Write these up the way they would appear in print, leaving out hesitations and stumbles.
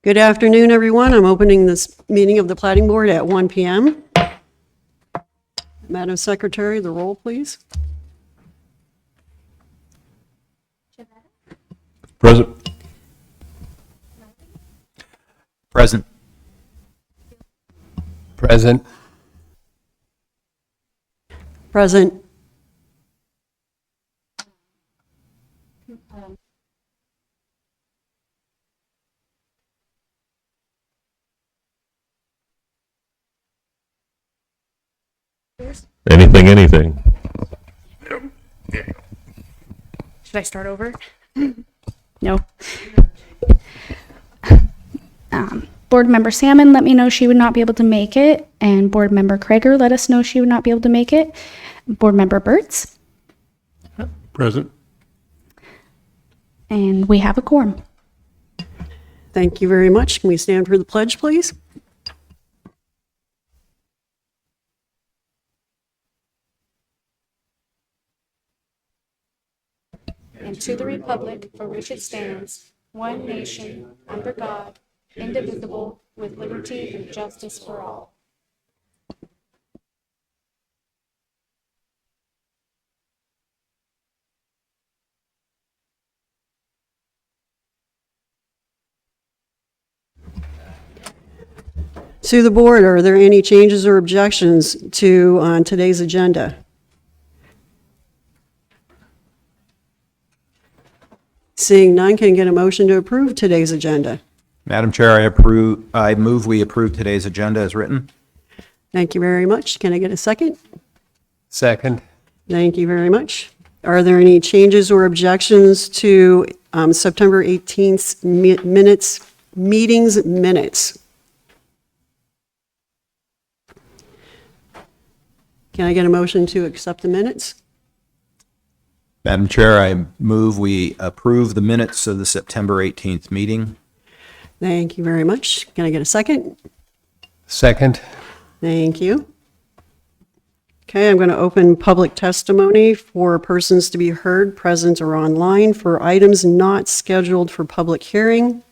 Good afternoon, everyone. I'm opening this meeting of the Planning Board at 1 p.m. Madam Secretary, the roll, please. Present. Present. Present. Present. Anything. Should I start over? No. Board Member Salmon let me know she would not be able to make it, and Board Member Krager let us know she would not be able to make it. Board Member Burtz, Present. and we have a quorum. Thank you very much. Can we stand for the pledge, please? And to the republic for which it stands, one nation, under God, indivisible, with liberty and justice for all. To the board, are there any changes or objections to today's agenda? Seeing none, can I get a motion to approve today's agenda? Madam Chair, I move we approve today's agenda as written. Thank you very much. Can I get a second? Second. Thank you very much. Are there any changes or objections to September 18th meetings minutes? Can I get a motion to accept the minutes? Madam Chair, I move we approve the minutes of the September 18th meeting. Thank you very much. Can I get a second? Second. Thank you. Okay, I'm going to open public testimony for persons to be heard, present or online, for items not scheduled for public hearing.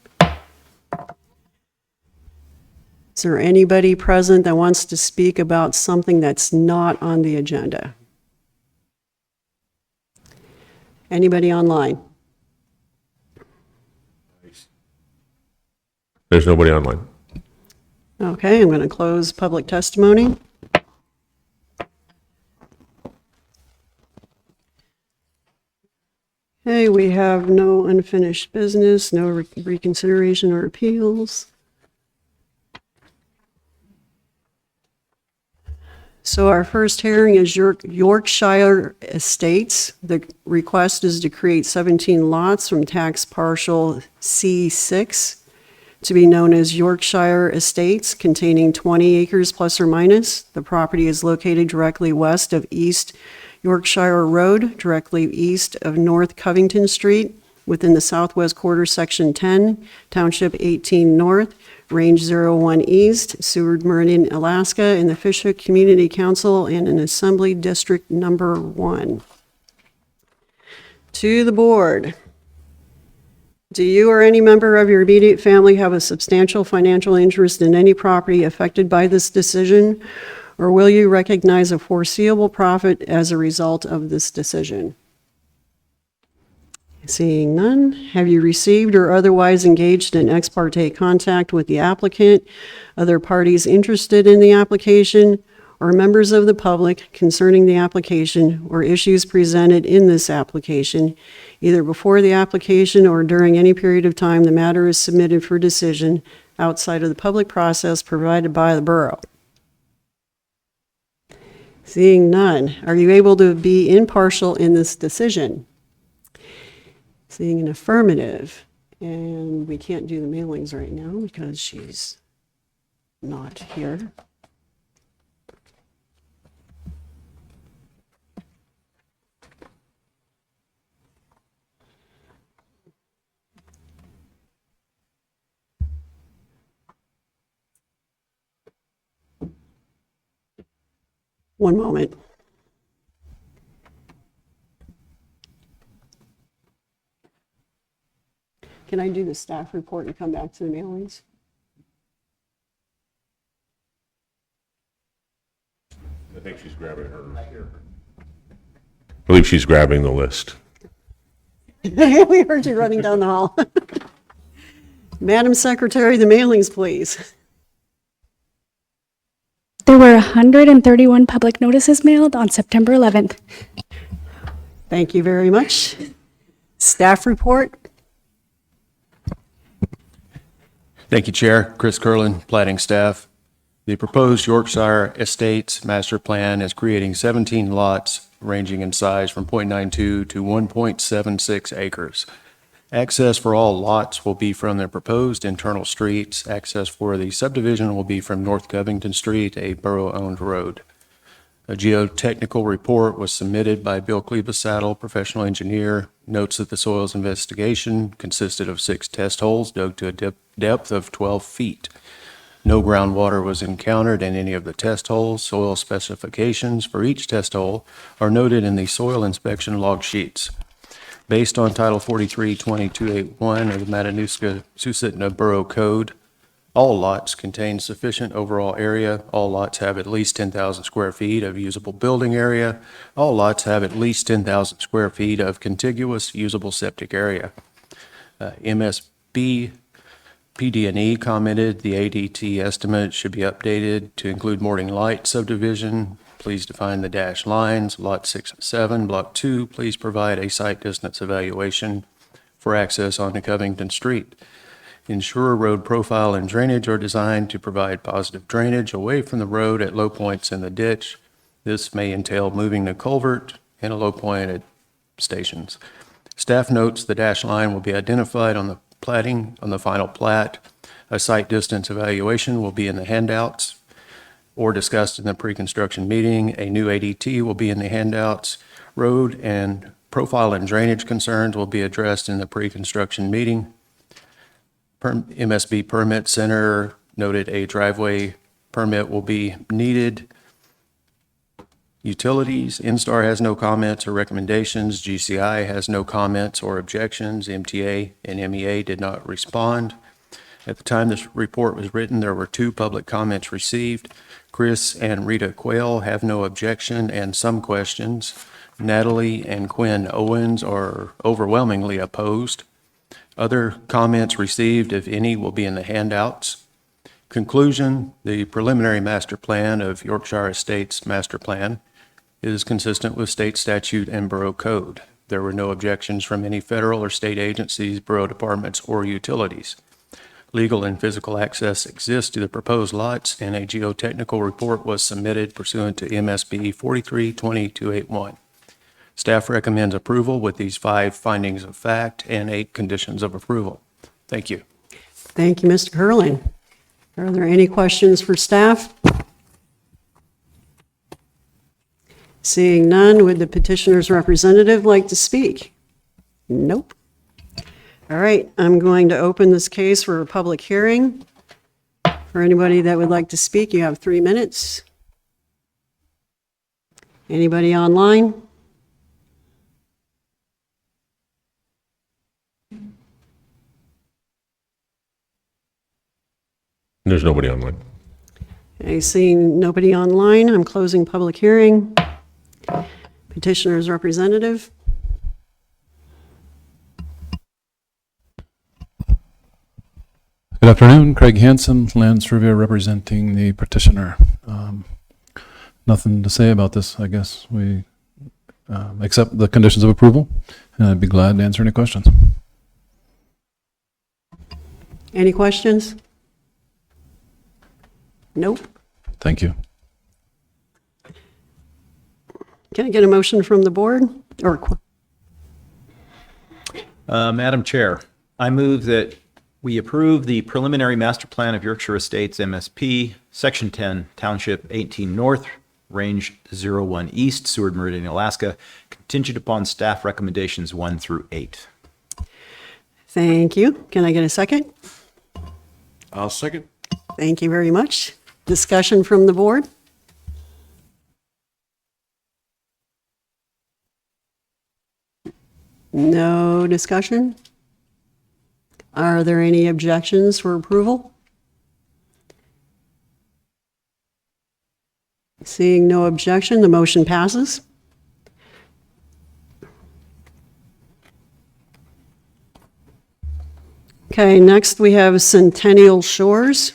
Is there anybody present that wants to speak about something that's not on the agenda? Anybody online? There's nobody online. Okay, I'm going to close public testimony. Okay, we have no unfinished business, no reconsideration or appeals. So our first hearing is Yorkshire Estates. The request is to create 17 lots from tax parcel C6 to be known as Yorkshire Estates, containing 20 acres plus or minus. The property is located directly west of East Yorkshire Road, directly east of North Covington Street, within the Southwest Quarter, Section 10, Township 18 North, Range 01 East, Seward Meridian, Alaska, in the Fishhook Community Council and in Assembly District Number 1. To the board. Do you or any member of your immediate family have a substantial financial interest in any property affected by this decision, or will you recognize a foreseeable profit as a result of this decision? Seeing none, have you received or otherwise engaged in ex parte contact with the applicant, other parties interested in the application, or members of the public concerning the application or issues presented in this application, either before the application or during any period of time the matter is submitted for decision outside of the public process provided by the borough? Seeing none, are you able to be impartial in this decision? Seeing an affirmative, and we can't do the mailings right now because she's not here. One moment. Can I do the staff report and come back to the mailings? I think she's grabbing her. I believe she's grabbing the list. We heard you running down the hall. Madam Secretary, the mailings, please. There were 131 public notices mailed on September 11th. Thank you very much. Staff report. Thank you, Chair. Chris Curlin, Platting Staff. The proposed Yorkshire Estates Master Plan is creating 17 lots ranging in size from .92 to 1.76 acres. Access for all lots will be from the proposed internal streets. Access for the subdivision will be from North Covington Street, a borough-owned road. A geotechnical report was submitted by Bill Klebasaddle, professional engineer, notes that the soils investigation consisted of 6 test holes dug to a depth of 12 feet. No groundwater was encountered in any of the test holes. Soil specifications for each test hole are noted in the soil inspection log sheets. Based on Title 43-2281 of the Matanuska-Susitna Borough Code, all lots contain sufficient overall area. All lots have at least 10,000 square feet of usable building area. All lots have at least 10,000 square feet of contiguous usable septic area. MSB PD&E commented the ADT estimate should be updated to include Morning Light subdivision. Please define the dashed lines. Lot 6 and 7, Block 2, please provide a site distance evaluation for access onto Covington Street. Ensure road profile and drainage are designed to provide positive drainage away from the road at low points in the ditch. This may entail moving the culvert and a low point at stations. Staff notes the dash line will be identified on the platting, on the final plat. A site distance evaluation will be in the handouts or discussed in the pre-construction meeting. A new ADT will be in the handouts. Road and profile and drainage concerns will be addressed in the pre-construction meeting. MSB Permit Center noted a driveway permit will be needed. Utilities, Instar has no comments or recommendations. GCI has no comments or objections. MTA and MEA did not respond. At the time this report was written, there were 2 public comments received. Chris and Rita Quayle have no objection and some questions. Natalie and Quinn Owens are overwhelmingly opposed. Other comments received, if any, will be in the handouts. Conclusion, the preliminary master plan of Yorkshire Estates Master Plan is consistent with state statute and borough code. There were no objections from any federal or state agencies, borough departments, or utilities. Legal and physical access exists to the proposed lots, and a geotechnical report was submitted pursuant to MSB 43-2281. Staff recommends approval with these 5 findings of fact and 8 conditions of approval. Thank you. Thank you, Mr. Curlin. Are there any questions for staff? Seeing none, would the petitioner's representative like to speak? Nope. All right, I'm going to open this case for a public hearing. For anybody that would like to speak, you have 3 minutes. Anybody online? There's nobody online. Okay, seeing nobody online, I'm closing public hearing. Petitioner's representative. Good afternoon, Craig Hansen, land surveyor representing the petitioner. Nothing to say about this, I guess. We accept the conditions of approval, and I'd be glad to answer any questions. Any questions? Nope. Thank you. Can I get a motion from the board? Or Madam Chair, I move that we approve the preliminary master plan of Yorkshire Estates MSP, Section 10, Township 18 North, Range 01 East, Seward Meridian, Alaska, contingent upon staff recommendations 1 through 8. Thank you. Can I get a second? I'll second. Thank you very much. Discussion from the board? No discussion? Are there any objections for approval? Seeing no objection, the motion passes. Okay, next we have Centennial Shores.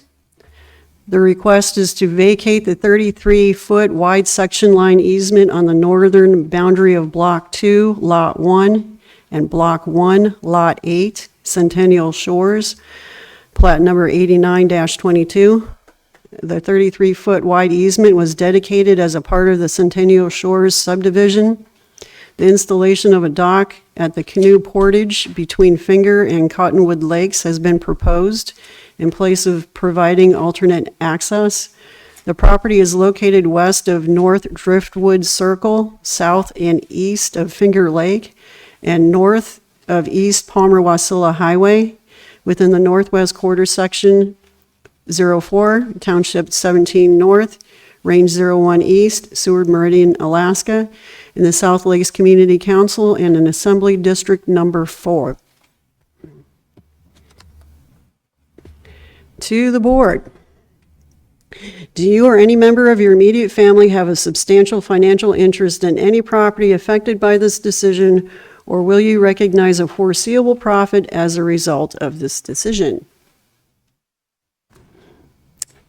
The request is to vacate the 33-foot wide section line easement on the northern boundary of Block 2, Lot 1, and Block 1, Lot 8, Centennial Shores, plat number 89-22. The 33-foot wide easement was dedicated as a part of the Centennial Shores subdivision. The installation of a dock at the canoe portage between Finger and Cottonwood Lakes has been proposed in place of providing alternate access. The property is located west of North Driftwood Circle, south and east of Finger Lake, and north of East Palmer-Wasilla Highway, within the northwest quarter section 04, Township 17 North, Range 01 East, Seward Meridian, Alaska, in the South Lakes Community Council and in Assembly District Number 4. To the board. Do you or any member of your immediate family have a substantial financial interest in any property affected by this decision, or will you recognize a foreseeable profit as a result of this decision?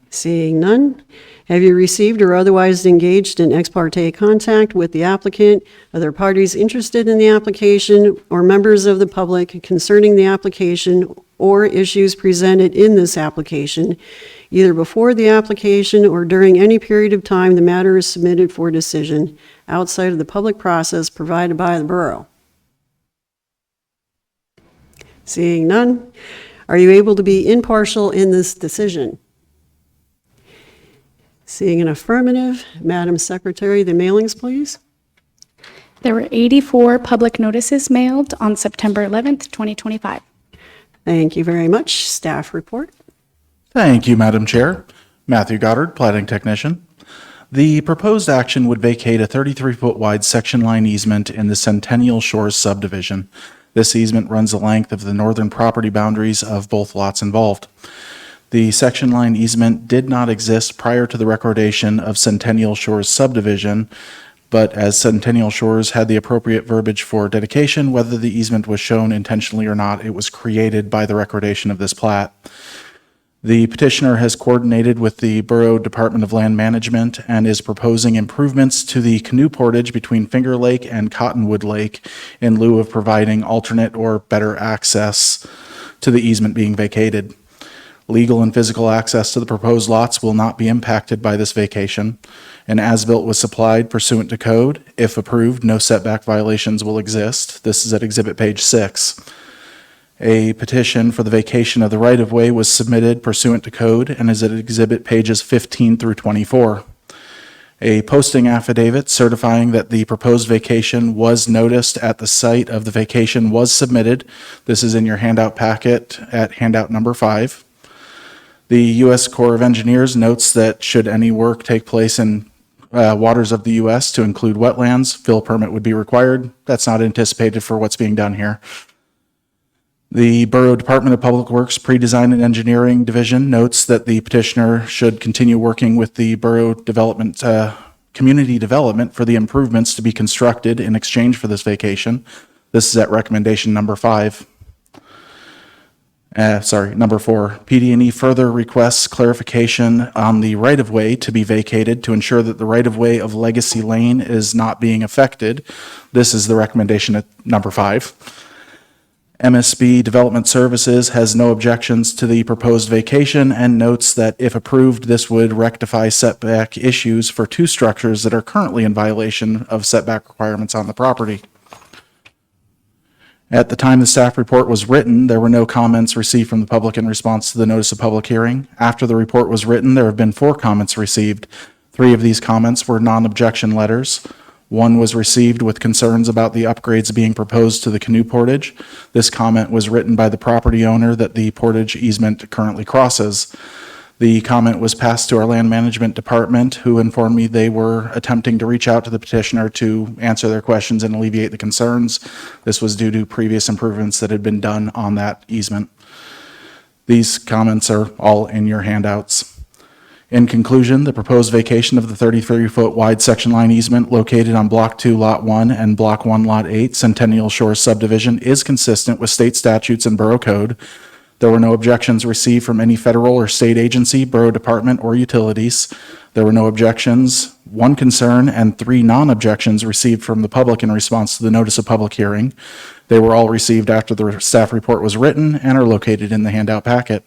Seeing none, have you received or otherwise engaged in ex parte contact with the applicant, other parties interested in the application, or members of the public concerning the application or issues presented in this application, either before the application or during any period of time the matter is submitted for decision outside of the public process provided by the borough? Seeing none, are you able to be impartial in this decision? Seeing an affirmative, Madam Secretary, the mailings, please. There were 84 public notices mailed on September 11th, 2025. Thank you very much. Staff report. Thank you, Madam Chair. Matthew Goddard, Platting Technician. The proposed action would vacate a 33-foot wide section line easement in the Centennial Shores subdivision. This easement runs the length of the northern property boundaries of both lots involved. The section line easement did not exist prior to the recordation of Centennial Shores subdivision, but as Centennial Shores had the appropriate verbiage for dedication, whether the easement was shown intentionally or not, it was created by the recordation of this plat. The petitioner has coordinated with the Borough Department of Land Management and is proposing improvements to the canoe portage between Finger Lake and Cottonwood Lake in lieu of providing alternate or better access to the easement being vacated. Legal and physical access to the proposed lots will not be impacted by this vacation. An as-built was supplied pursuant to code. If approved, no setback violations will exist. This is at Exhibit Page 6. A petition for the vacation of the right-of-way was submitted pursuant to code and is at Exhibit Pages 15 through 24. A posting affidavit certifying that the proposed vacation was noticed at the site of the vacation was submitted. This is in your handout packet at handout number 5. The U.S. Corps of Engineers notes that should any work take place in waters of the U.S. to include wetlands, fill permit would be required. That's not anticipated for what's being done here. The Borough Department of Public Works Pre-Design and Engineering Division notes that the petitioner should continue working with the Borough Development, Community Development for the improvements to be constructed in exchange for this vacation. This is at recommendation number 5. Number 4, PD&E further requests clarification on the right-of-way to be vacated to ensure that the right-of-way of Legacy Lane is not being affected. This is the recommendation at number 5. MSB Development Services has no objections to the proposed vacation and notes that if approved, this would rectify setback issues for 2 structures that are currently in violation of setback requirements on the property. At the time the staff report was written, there were no comments received from the public in response to the notice of public hearing. After the report was written, there have been 4 comments received. 3 of these comments were non-objection letters. 1 was received with concerns about the upgrades being proposed to the canoe portage. This comment was written by the property owner that the portage easement currently crosses. The comment was passed to our land management department, who informed me they were attempting to reach out to the petitioner to answer their questions and alleviate the concerns. This was due to previous improvements that had been done on that easement. These comments are all in your handouts. In conclusion, the proposed vacation of the 33-foot wide section line easement located on Block 2, Lot 1 and Block 1, Lot 8, Centennial Shores subdivision is consistent with state statutes and borough code. There were no objections received from any federal or state agency, borough department, or utilities. There were no objections, 1 concern, and 3 non-objections received from the public in response to the notice of public hearing. They were all received after the staff report was written and are located in the handout packet.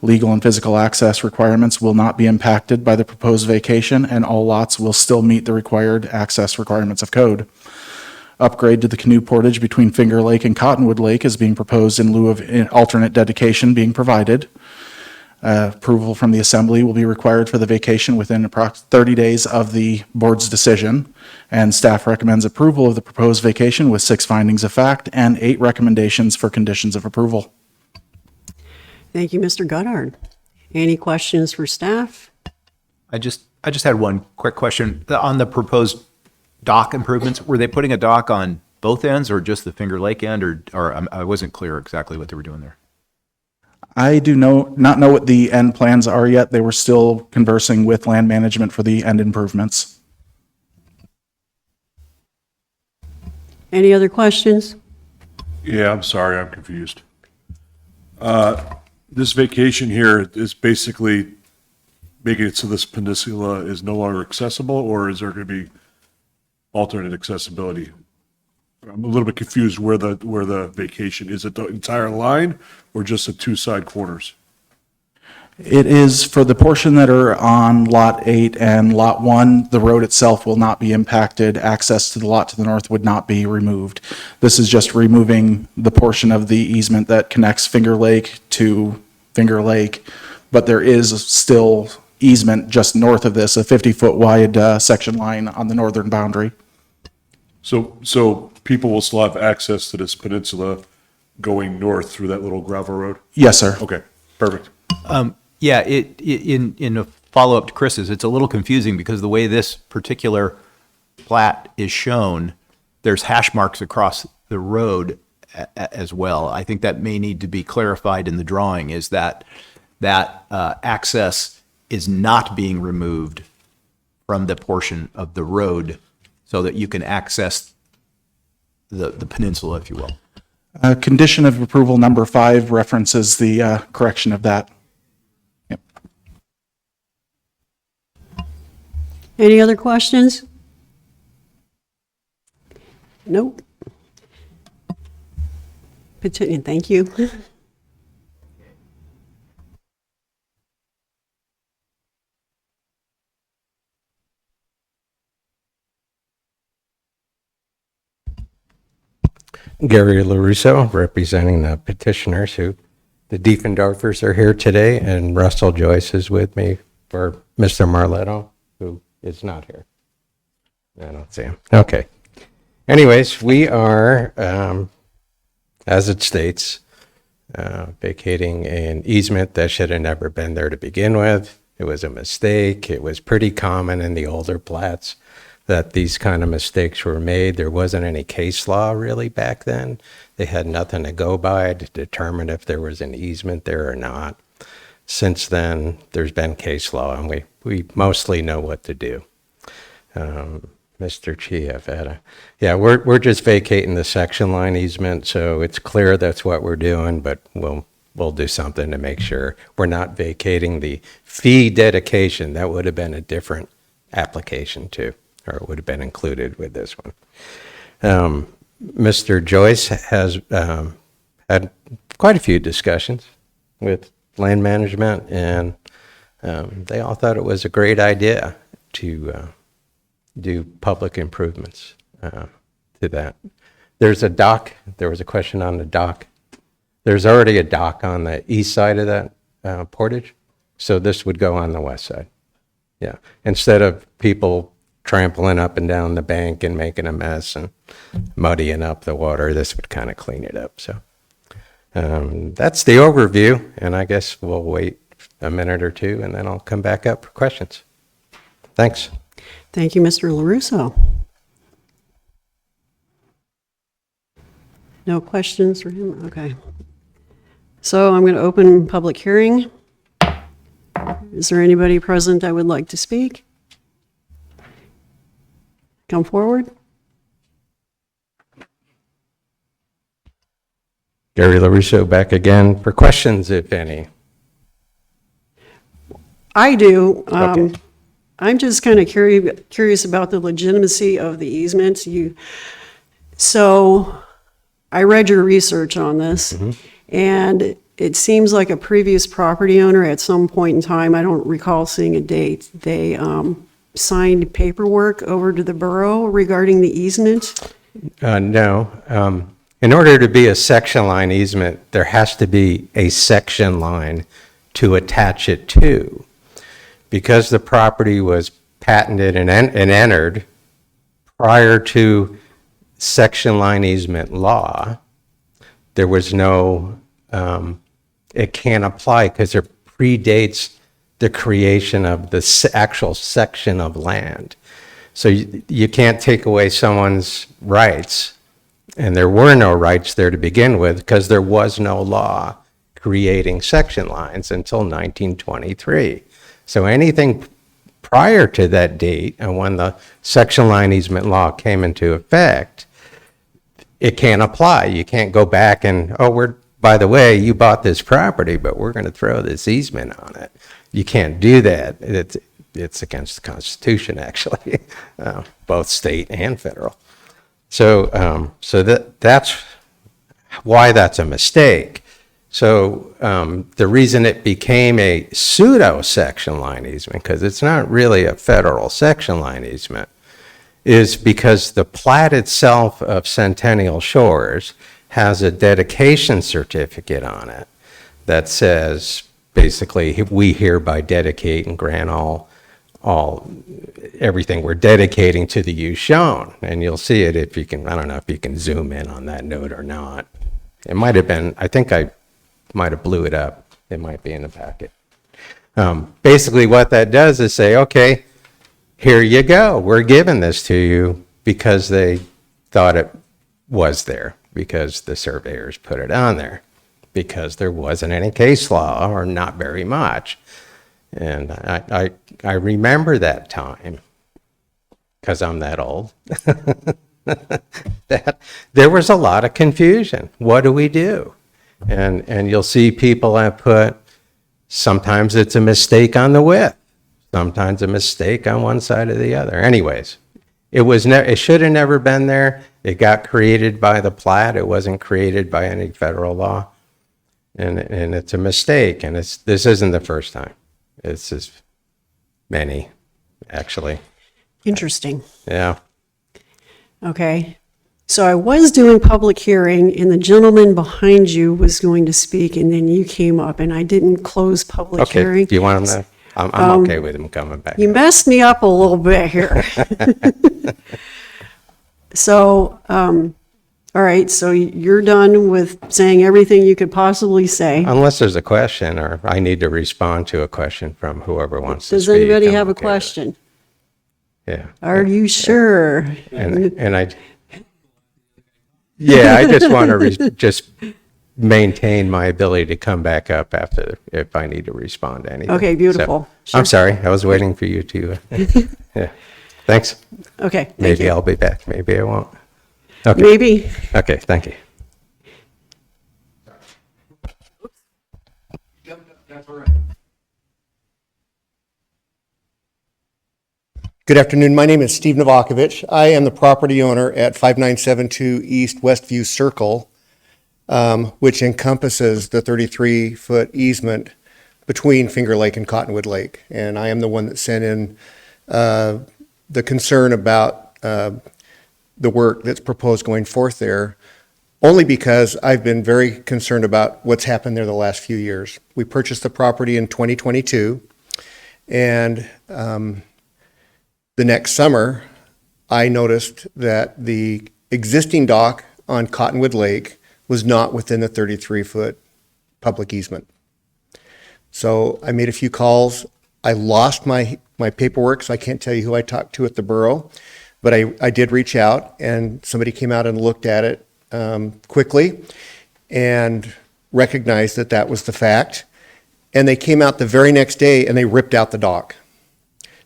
Legal and physical access requirements will not be impacted by the proposed vacation, and all lots will still meet the required access requirements of code. Upgrade to the canoe portage between Finger Lake and Cottonwood Lake is being proposed in lieu of alternate dedication being provided. Approval from the assembly will be required for the vacation within approximately 30 days of the board's decision, and staff recommends approval of the proposed vacation with 6 findings of fact and 8 recommendations for conditions of approval. Thank you, Mr. Goddard. Any questions for staff? I just had one quick question. On the proposed dock improvements, were they putting a dock on both ends or just the Finger Lake end, or I wasn't clear exactly what they were doing there? I do not know what the end plans are yet. They were still conversing with land management for the end improvements. Any other questions? Yeah, I'm sorry, I'm confused. This vacation here is basically making it so this peninsula is no longer accessible, or is there going to be alternate accessibility? I'm a little bit confused where the vacation, is it the entire line or just the 2 side corners? It is for the portion that are on Lot 8 and Lot 1, the road itself will not be impacted. Access to the lot to the north would not be removed. This is just removing the portion of the easement that connects Finger Lake to Finger Lake, but there is still easement just north of this, a 50-foot wide section line on the northern boundary. So people will still have access to this peninsula going north through that little gravel road? Yes, sir. Okay, perfect. Yeah, in a follow-up to Chris's, it's a little confusing because the way this particular plat is shown, there's hash marks across the road as well. I think that may need to be clarified in the drawing, is that access is not being removed from the portion of the road so that you can access the peninsula, if you will. Condition of approval number 5 references the correction of that. Yep. Any other questions? Nope. Thank you. Gary LaRusso, representing the petitioners the Diefendorfers are here today, and Russell Joyce is with me for Mr. Marletto, who is not here. I don't see him. Okay. Anyways, we are, as it states, vacating an easement that should have never been there to begin with. It was a mistake. It was pretty common in the older plats that these kind of mistakes were made. There wasn't any case law really back then. They had nothing to go by to determine if there was an easement there or not. Since then, there's been case law, and we mostly know what to do. Mr. Chiafetta. Yeah, we're just vacating the section line easement, so it's clear that's what we're doing, but we'll do something to make sure we're not vacating the fee dedication. That would have been a different application too, or it would have been included with this one. Mr. Joyce has had quite a few discussions with land management, and they all thought it was a great idea to do public improvements to that. There's a dock. There was a question on the dock. There's already a dock on the east side of that portage, so this would go on the west side. Yeah, instead of people trampling up and down the bank and making a mess and muddying up the water, this would kind of clean it up. So that's the overview, and I guess we'll wait a minute or two, and then I'll come back up for questions. Thanks. Thank you, Mr. LaRusso. No questions for him? Okay. So I'm going to open public hearing. Is there anybody present that would like to speak? Come forward. Gary LaRusso back again for questions, if any. I do. Okay. I'm just kind of curious about the legitimacy of the easement. So I read your research on this, and it seems like a previous property owner at some point in time, I don't recall seeing a date, they signed paperwork over to the borough regarding the easement. No. In order to be a section line easement, there has to be a section line to attach it to. Because the property was patented and entered prior to section line easement law, there was no, it can't apply because it predates the creation of the actual section of land. So you can't take away someone's rights, and there were no rights there to begin with because there was no law creating section lines until 1923. So anything prior to that date and when the section line easement law came into effect, it can't apply. You can't go back and, by the way, you bought this property, but we're going to throw this easement on it. You can't do that. It's against the Constitution, actually, both state and federal. So that's why that's a mistake. So the reason it became a pseudo section line easement, because it's not really a federal section line easement, is because the plat itself of Centennial Shores has a dedication certificate on it that says, basically, we hereby dedicate and grant everything we're dedicating to the use shown. And you'll see it if you can, I don't know if you can zoom in on that note or not. It might have been, I think I might have blew it up. It might be in the packet. Basically what that does is say, okay, here you go. We're giving this to you because they thought it was there, because the surveyors put it on there, because there wasn't any case law or not very much. And I remember that time, because I'm that old, that there was a lot of confusion. What do we do? And you'll see people have put, sometimes it's a mistake on the width, sometimes a mistake on one side or the other. Anyways, it should have never been there. It got created by the plat. It wasn't created by any federal law. And it's a mistake. And this isn't the first time. It's just many, actually. Interesting. Yeah. Okay. So I was doing public hearing, and the gentleman behind you was going to speak, and then you came up, and I didn't close public Okay. hearing. Do you want him to? I'm okay with him coming back. You messed me up a little bit here. So, all right, so you're done with saying everything you could possibly say. Unless there's a question, or I need to respond to a question from whoever wants to Does speak. anybody I'm have a okay with it. question? Yeah. Are you sure? And I just want to just maintain my ability to come back up after if I need to respond to anything. Okay, beautiful. So, I'm sorry, I was waiting for you to. Yeah. Thanks. Okay, thank Maybe you. I'll be back. Maybe I won't. Okay. Maybe. Okay. Thank you. Good afternoon. My name is Steve Novakovich. I am the property owner at 5972 East Westview Circle, which encompasses the 33-foot easement between Finger Lake and Cottonwood Lake. And I am the one that sent in the concern about the work that's proposed going forth there, only because I've been very concerned about what's happened there the last few years. We purchased the property in 2022, and the next summer, I noticed that the existing dock on Cottonwood Lake was not within the 33-foot public easement. So I made a few calls. I lost my paperwork, so I can't tell you who I talked to at the borough, but I did reach out, and somebody came out and looked at it quickly and recognized that that was the fact. And they came out the very next day and they ripped out the dock.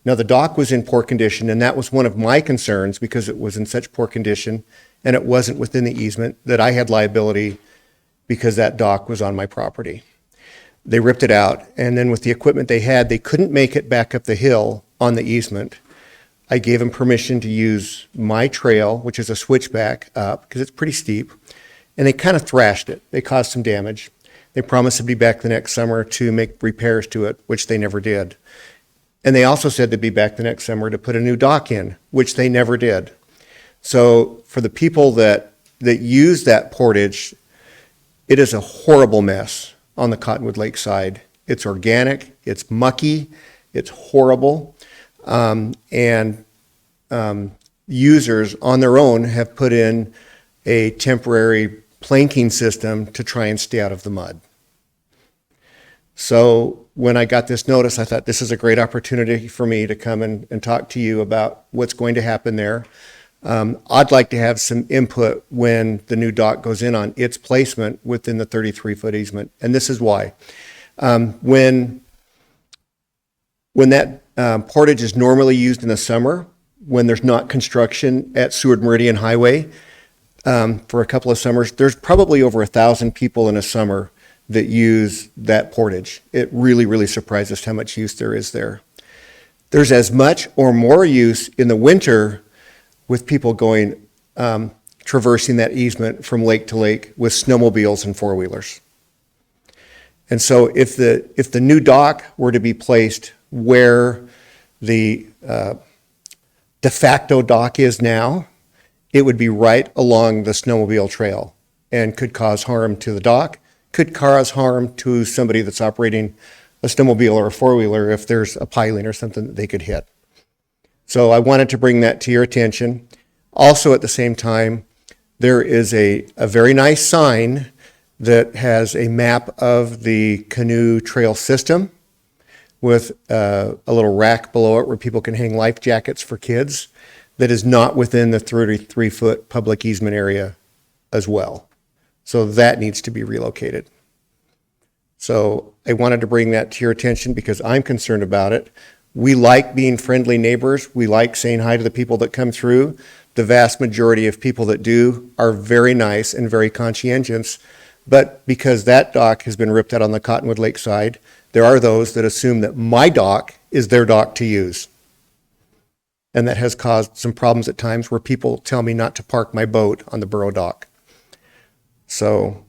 Now, the dock was in poor condition, and that was one of my concerns because it was in such poor condition and it wasn't within the easement, that I had liability because that dock was on my property. They ripped it out, and then with the equipment they had, they couldn't make it back up the hill on the easement. I gave them permission to use my trail, which is a switchback up, because it's pretty steep, and they kind of thrashed it. They caused some damage. They promised to be back the next summer to make repairs to it, which they never did. And they also said they'd be back the next summer to put a new dock in, which they never did. So for the people that use that portage, it is a horrible mess on the Cottonwood Lake side. It's organic, it's mucky, it's horrible. Users on their own have put in a temporary planking system to try and stay out of the mud. So when I got this notice, I thought this is a great opportunity for me to come and talk to you about what's going to happen there. I'd like to have some input when the new dock goes in on its placement within the 33-foot easement, and this is why. When that portage is normally used in the summer, when there's not construction at Seward Meridian Highway, for a couple of summers, there's probably over 1,000 people in a summer that use that portage. It really, really surprised us how much use there is there. There's as much or more use in the winter with people going, traversing that easement from lake to lake with snowmobiles and four-wheelers. And so if the new dock were to be placed where the de facto dock is now, it would be right along the snowmobile trail and could cause harm to the dock, could cause harm to somebody that's operating a snowmobile or a four-wheeler if there's a piling or something that they could hit. So I wanted to bring that to your attention. Also, at the same time, there is a very nice sign that has a map of the canoe trail system with a little rack below it where people can hang life jackets for kids that is not within the 33-foot public easement area as well. So that needs to be relocated. So I wanted to bring that to your attention because I'm concerned about it. We like being friendly neighbors. We like saying hi to the people that come through. The vast majority of people that do are very nice and very conscientious. But because that dock has been ripped out on the Cottonwood Lake side, there are those that assume that my dock is their dock to use. And that has caused some problems at times where people tell me not to park my boat on the borough dock. So,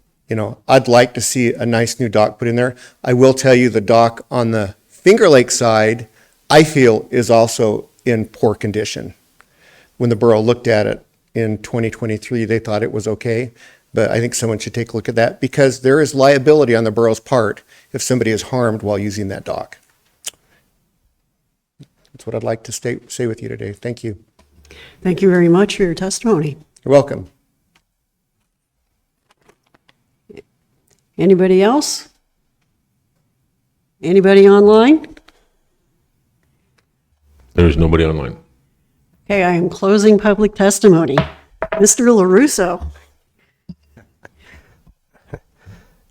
I'd like to see a nice new dock put in there. I will tell you the dock on the Finger Lake side, I feel is also in poor condition. When the borough looked at it in 2023, they thought it was okay. But I think someone should take a look at that because there is liability on the borough's part if somebody is harmed while using that dock. That's what I'd like to say with you today. Thank you. Thank you very much for your testimony. You're welcome. Anybody else? Anybody online? There's nobody online. Okay, I am closing public testimony. Mr. LaRusso.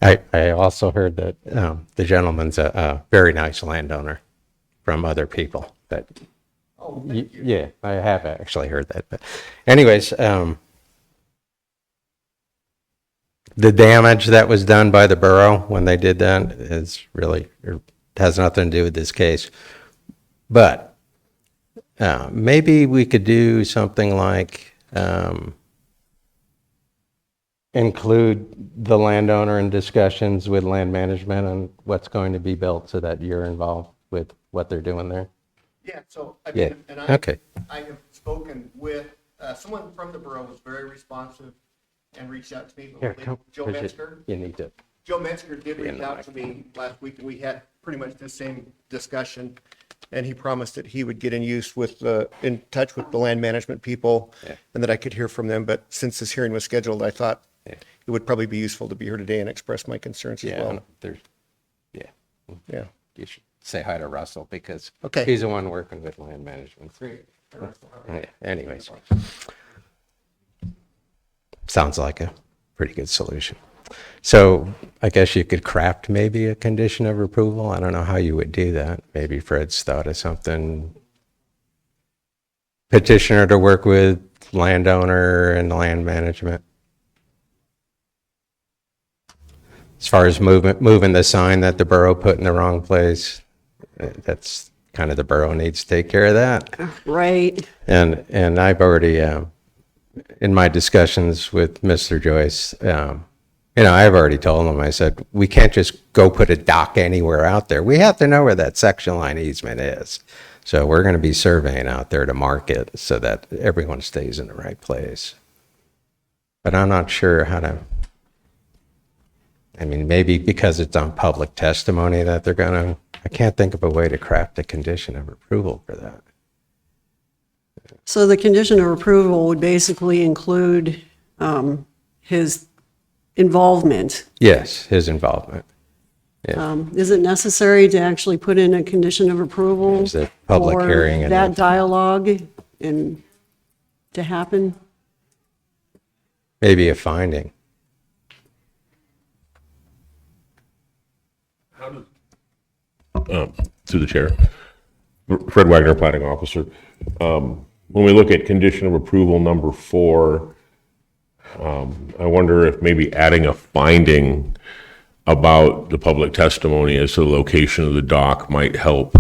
I also heard that the gentleman's a very nice landowner from other people. That, yeah, I have actually heard that. But anyways, the damage that was done by the borough when they did that is really, it has nothing to do with this case. But maybe we could do something like include the landowner in discussions with land management on what's going to be built so that you're involved with what they're doing there. Yeah, so Yeah, and okay. I have spoken with someone from the borough was very responsive and reached out to me. Here, come. Joe Metzger. You need to. Joe Metzger did in reach the out to me last week, and we had pretty much the same discussion. And he promised that he would get in touch with the land management people, Yeah. and that I could hear from them. But since this hearing was scheduled, I thought Yeah. it would probably be useful to be here today and express my concerns as Yeah, well. there's, yeah. Yeah. You should say hi to Russell because Okay. he's the one working with land management. Yeah, anyways. Sounds like a pretty good solution. So I guess you could craft maybe a condition of approval. I don't know how you would do that. Maybe Fred's thought of something. Petitioner to work with landowner and land management. As far as moving the sign that the borough put in the wrong place, that's kind of the borough needs to take care of that. Right. And I've already, in my discussions with Mr. Joyce, I've already told him, I said, we can't just go put a dock anywhere out there. We have to know where that section line easement is. So we're going to be surveying out there to mark it so that everyone stays in the right place. But I'm not sure how to, maybe because it's on public testimony that they're going to, I can't think of a way to craft a condition of approval for that. So the condition of approval would basically include his involvement. Yes, his involvement. Is it necessary to actually put in a condition of approval? Is it public for hearing and that dialogue and to happen? Maybe a finding. Through the chair. Fred Wagner, Platting Officer. When we look at condition of approval number 4, I wonder if maybe adding a finding about the public testimony as to the location of the dock might help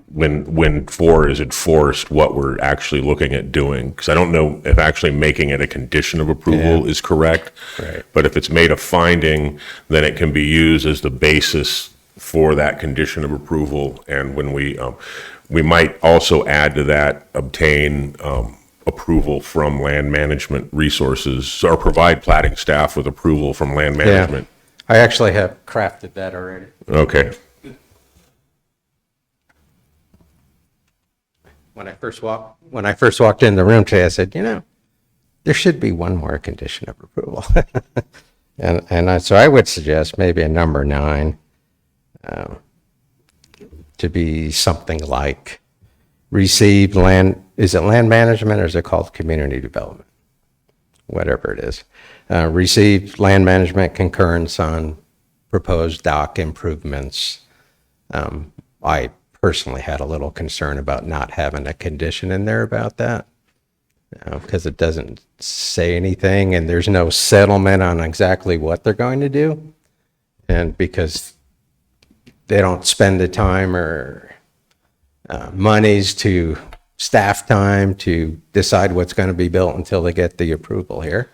when 4 is enforced, what we're actually looking at doing. Because I don't know if actually making it a condition of approval is correct. Right. But if it's made a finding, then it can be used as the basis for that condition of approval. And when we might also add to that, obtain approval from land management resources, or provide platting staff with approval from land management. I actually have crafted that already. Okay. When I first walked in the room today, I said, there should be one more condition of approval. So I would suggest maybe a number 9 to be something like received land, is it land management or is it called community development? Whatever it is. Received land management concurrence on proposed dock improvements. I personally had a little concern about not having a condition in there about that because it doesn't say anything and there's no settlement on exactly what they're going to do. And because they don't spend the time or monies to staff time to decide what's going to be built until they get the approval here.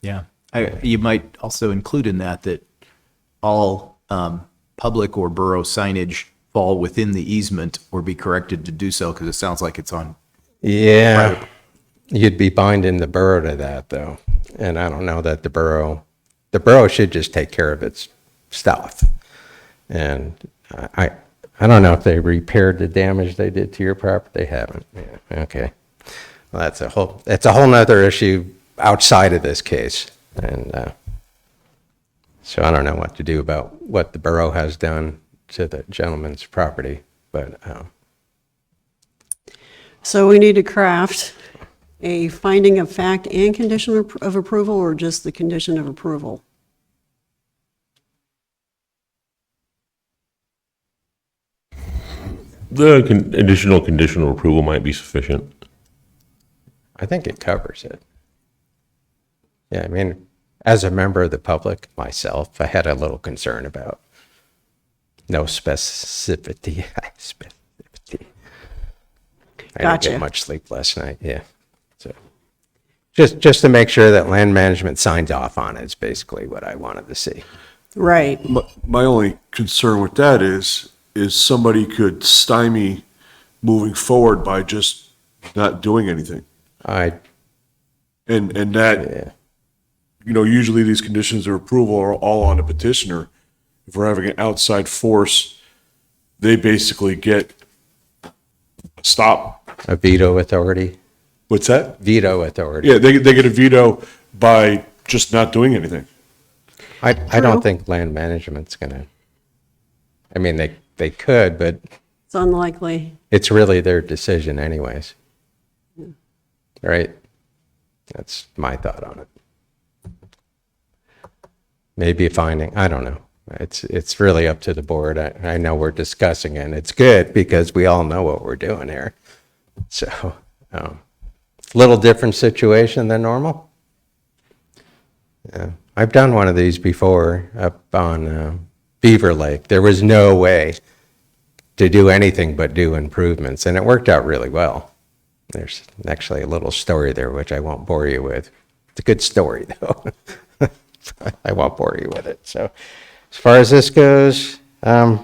Yeah. You might also include in that all public or borough signage fall within the easement or be corrected to do so, because it sounds like it's on. Yeah. You'd be binding the borough to that, though. And I don't know that the borough should just take care of its stuff. And I don't know if they repaired the damage they did to your property. They haven't. Yeah. Okay. Well, that's a whole nother issue outside of this case. And so I don't know what to do about what the borough has done to the gentleman's property, but So we need to craft a finding of fact and condition of approval, or just the condition of approval? The additional conditional approval might be sufficient. I think it covers it. Yeah, as a member of the public, myself, I had a little concern about no specificity. I didn't Gotcha. get much sleep last night, yeah. So just to make sure that land management signs off on it is basically what I wanted to see. Right. My only concern with that is somebody could stymie moving forward by just not doing anything. And that, usually these conditions of approval are all on the petitioner. If we're having an outside force, they basically get a stop. A veto authority? What's that? Veto authority. Yeah, they get a veto by just not doing anything. I don't think land management's gonna I mean, they could, but It's unlikely. it's really their decision anyways. Right? That's my thought on it. Maybe a finding, I don't know. It's really up to the board. I know we're discussing it, and it's good because we all know what we're doing here. So, little different situation than normal. Yeah, I've done one of these before up on Beaver Lake. There was no way to do anything but do improvements, and it worked out really well. There's actually a little story there, which I won't bore you with. It's a good story, though. I won't bore you with it. So, as far as this goes, I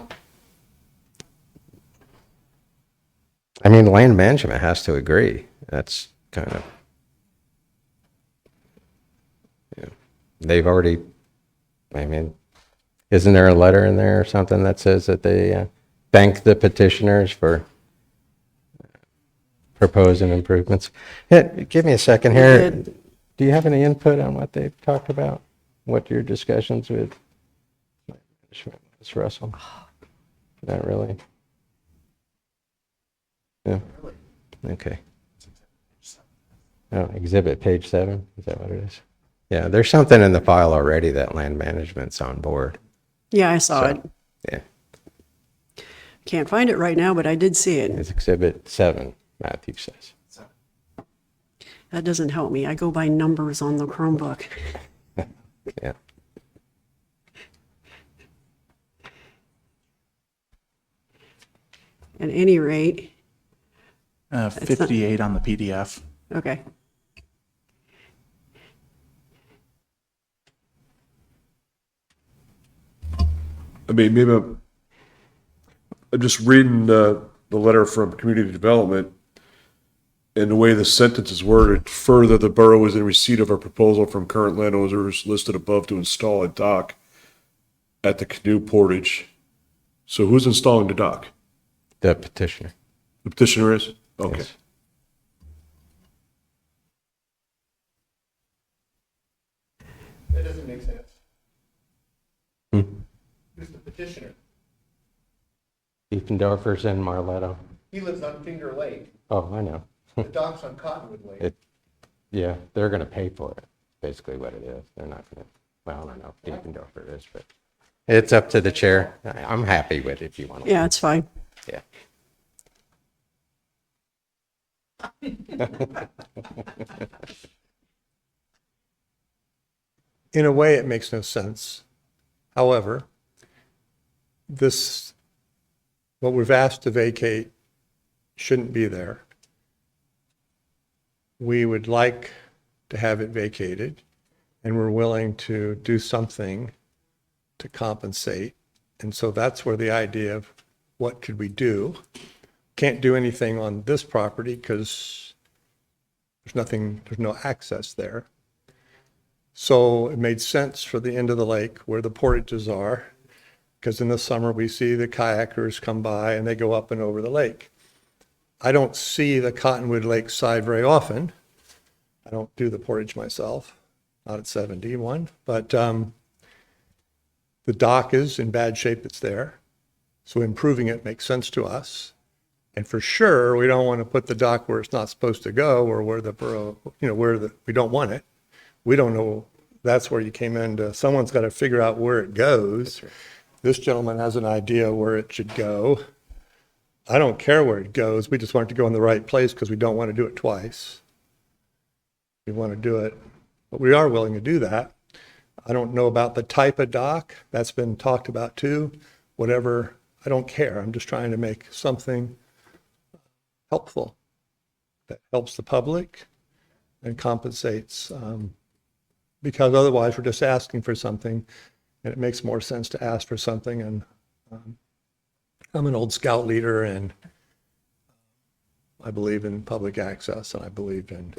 mean, land management has to agree. That's kind of, they've already, I mean, isn't there a letter in there or something that says that they thank the petitioners for proposing improvements? Yeah, give me a second here. did. Do you have any input on what they've talked about? What your discussions with Ms. Russell? Not really. Yeah. Okay. Oh, exhibit page 7, is that what it is? Yeah, there's something in the file already that land management's on board. Yeah, I saw it. Yeah, Can't find it right now, but I did see it. it's exhibit 7, Matthew says. That doesn't help me. I go by numbers on the Chromebook. Yeah. At any rate, 58 on the PDF. okay. I mean, maybe I'm just reading the letter from Community Development, and the way the sentence is worded, further, the borough is in receipt of a proposal from current landowners listed above to install a dock at the canoe portage. So who's installing the dock? The petitioner. The petitioner is? Okay. Yes. That doesn't make sense. Hmm. Who's the petitioner? Diefendorfer's in Marletto. He lives on Finger Lake. Oh, I know. The dock's on Cottonwood Lake. Yeah, they're going to pay for it, basically what it is. They're not going to, well, I don't know if Diefendorfer is, but it's up to the chair. I'm happy with it if you want to. Yeah, it's fine. Yeah. In a way, it makes no sense. However, what we've asked to vacate shouldn't be there. We would like to have it vacated, and we're willing to do something to compensate. And so that's where the idea of what could we do? Can't do anything on this property because there's no access there. So it made sense for the end of the lake where the portages are, because in the summer we see the kayakers come by and they go up and over the lake. I don't see the Cottonwood Lake side very often. I don't do the portage myself, not at 71, but the dock is in bad shape that's there. So improving it makes sense to us. And for sure, we don't want to put the dock where it's not supposed to go, or where the borough, we don't want it. We don't know, that's where you came into, someone's got to figure out where it goes. This gentleman has an idea where it should go. I don't care where it goes, we just want it to go in the right place because we don't want to do it twice. We want to do it, but we are willing to do that. I don't know about the type of dock, that's been talked about too. Whatever, I don't care, I'm just trying to make something helpful that helps the public and compensates, because otherwise we're just asking for something, and it makes more sense to ask for something. And I'm an old scout leader, and I believe in public access, and I believe in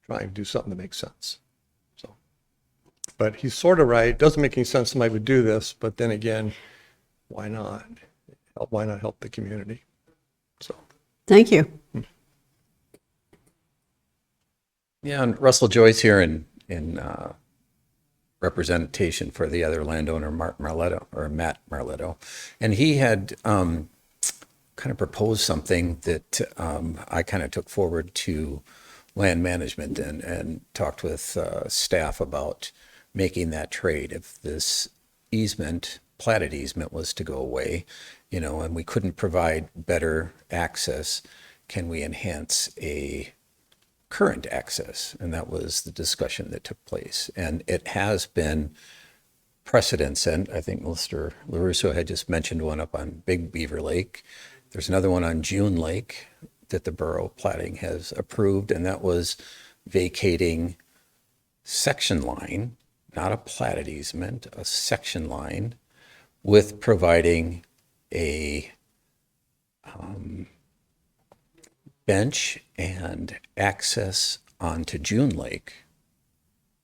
trying to do something that makes sense. So, but he's sort of right. It doesn't make any sense somebody would do this, but then again, why not? Why not help the community? So. Thank you. Yeah, and Russell Joyce here in representation for the other landowner, Matt Marletto. And he had kind of proposed something that I kind of took forward to land management and talked with staff about making that trade. If this easement, platted easement, was to go away, and we couldn't provide better access, can we enhance a current access? And that was the discussion that took place. And it has been precedent, and I think Mr. LaRusso had just mentioned one up on Big Beaver Lake. There's another one on June Lake that the Borough Platting has approved, and that was vacating section line, not a platted easement, a section line, with providing a bench and access onto June Lake.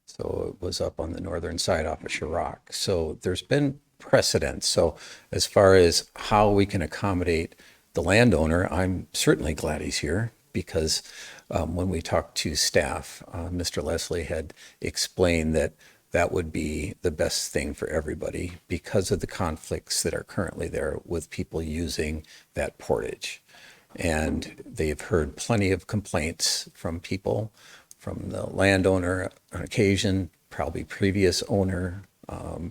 So it was up on the northern side off of Chirac. So there's been precedent. So as far as how we can accommodate the landowner, I'm certainly glad he's here, because when we talked to staff, Mr. Leslie had explained that that would be the best thing for everybody because of the conflicts that are currently there with people using that portage. And they've heard plenty of complaints from people, from the landowner on occasion, probably previous owner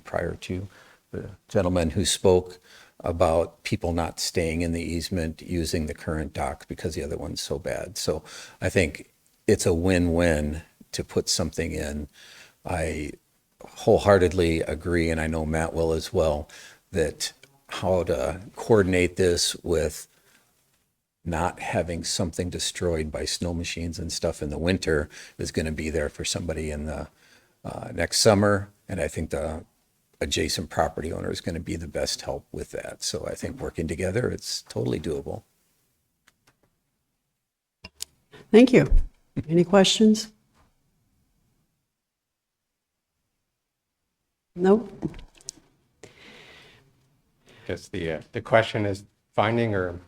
prior to the gentleman who spoke, about people not staying in the easement, using the current dock because the other one's so bad. So I think it's a win-win to put something in. I wholeheartedly agree, and I know Matt will as well, that how to coordinate this with not having something destroyed by snow machines and stuff in the winter is going to be there for somebody in the next summer. And I think the adjacent property owner is going to be the best help with that. So I think working together, it's totally doable. Thank you. Any questions? Nope. Because the question is finding or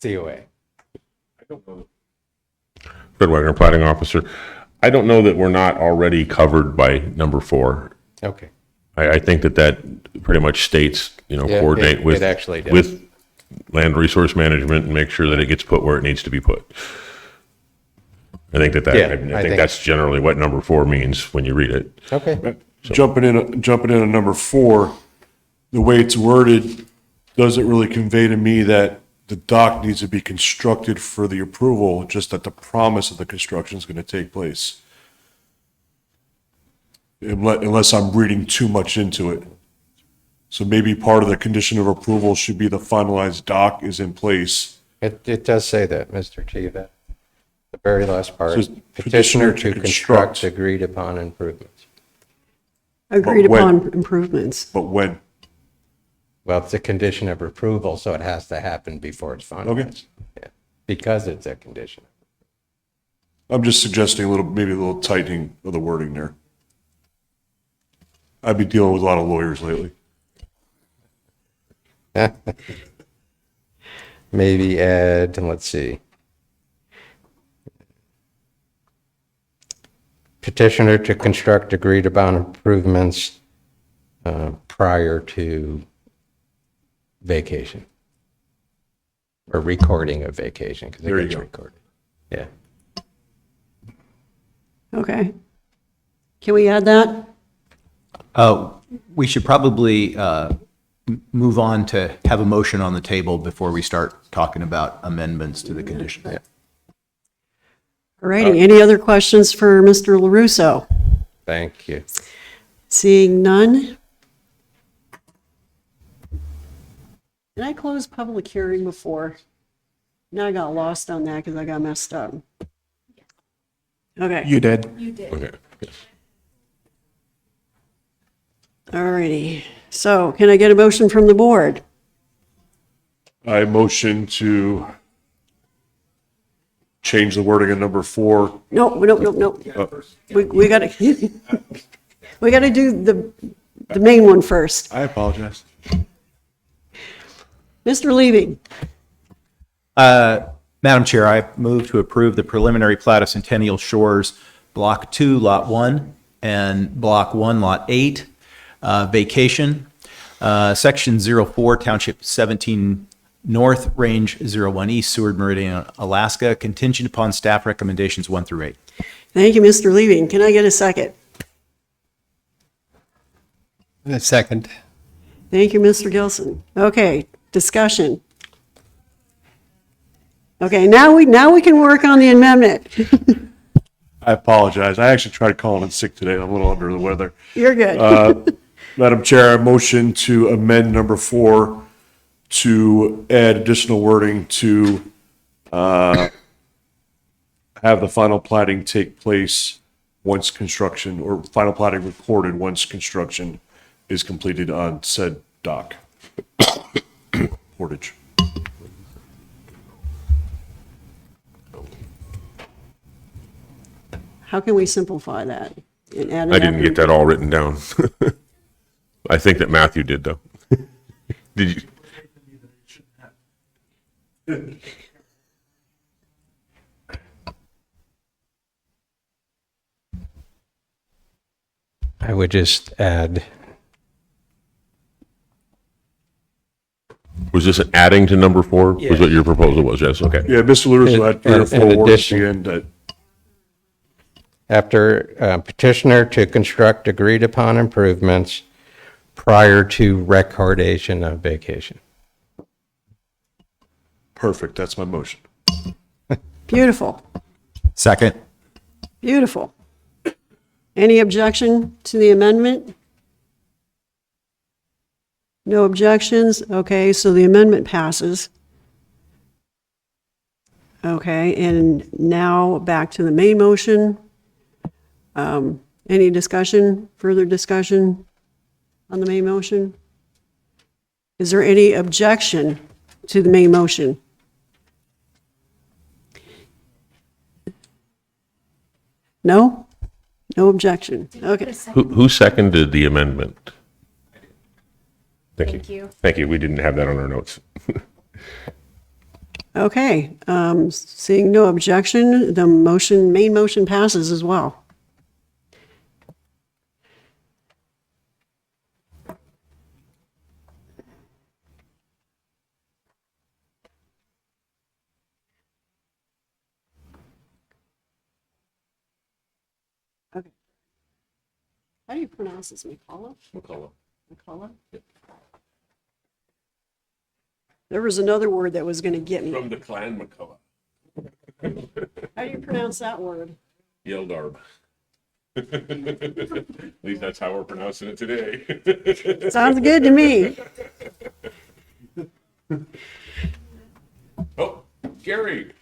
COA? Fred Wagner, Plating Officer. I don't know that we're not already covered by number 4. Okay. I think that pretty much states, coordinate with, it actually does. with land resource management and make sure that it gets put where it needs to be put. I think Yeah, I think that's generally what number 4 means when you read it. Okay. Jumping into number 4, the way it's worded doesn't really convey to me that the dock needs to be constructed for the approval, just that the promise of the construction is going to take place. Unless I'm reading too much into it. So maybe part of the condition of approval should be the finalized dock is in place. It does say that, Mr. Chiva. The very last part. Says Petitioner to construct agreed upon improvements. Agreed when? upon improvements. But when? Well, it's a condition of approval, so it has to happen before it's finalized. Okay. Yeah, because it's a condition. I'm just suggesting maybe a little tightening of the wording there. I've been dealing with a lot of lawyers lately. Maybe add, let's see. Petitioner to construct agreed upon improvements prior to vacation. Or recording of vacation, because There it you gets go. recorded. Yeah. Okay. Can we add that? We should probably move on to have a motion on the table before we start talking about amendments to the condition. Yeah. All righty. Any other questions for Mr. LaRusso? Thank you. Seeing none. Did I close public hearing before? Now I got lost on that because I got messed up. Okay. You did. Okay. All righty. So can I get a motion from the board? I motion to change the wording of number 4. No. We got to, we got to do the main one first. I apologize. Mr. Levy, Madam Chair, I move to approve the preliminary plat of Centennial Shores, Block 2, Lot 1, and Block 1, Lot 8, vacation. Section 04, Township 17 North, Range 01 East, Seward Meridian, Alaska, contingent upon staff recommendations 1 through 8. Thank you, Mr. Levy. Can I get a second? A second. Thank you, Mr. Gilson. Okay, discussion. Okay, now we can work on the amendment. I apologize. I actually tried calling in sick today. I'm a little under the weather. You're good. Madam Chair, I motion to amend number 4 to add additional wording to have the final plating take place once construction, or final plating recorded once construction is completed on said dock. Portage. How can we simplify that? And add I didn't get that all written down. I think that Matthew did, though. Did you? I would just add, Was this an adding to number 4? Was what your proposal was? Yes, okay. Yeah, Mr. Lewis had 3 or 4 In words at addition- the end that after petitioner to construct agreed upon improvements prior to recordation of vacation. perfect. That's my motion. Beautiful, Second. beautiful. Any objection to the amendment? No objections? Okay, so the amendment passes. Okay, and now back to the main motion. Any discussion, further discussion on the main motion? Is there any objection to the main motion? No? No objection. Okay. Who seconded the amendment? Thank Thank you. Thank you. We didn't have that on our notes. Okay, seeing no objection, the motion, main motion passes as well. Okay. How do you pronounce this, McCullough? McCullough? There was another word that was going to get me. From the clan McCullough. How do you pronounce that word? Yeldarb. At least that's how we're pronouncing it today. Sounds good to me. Oh, Gary.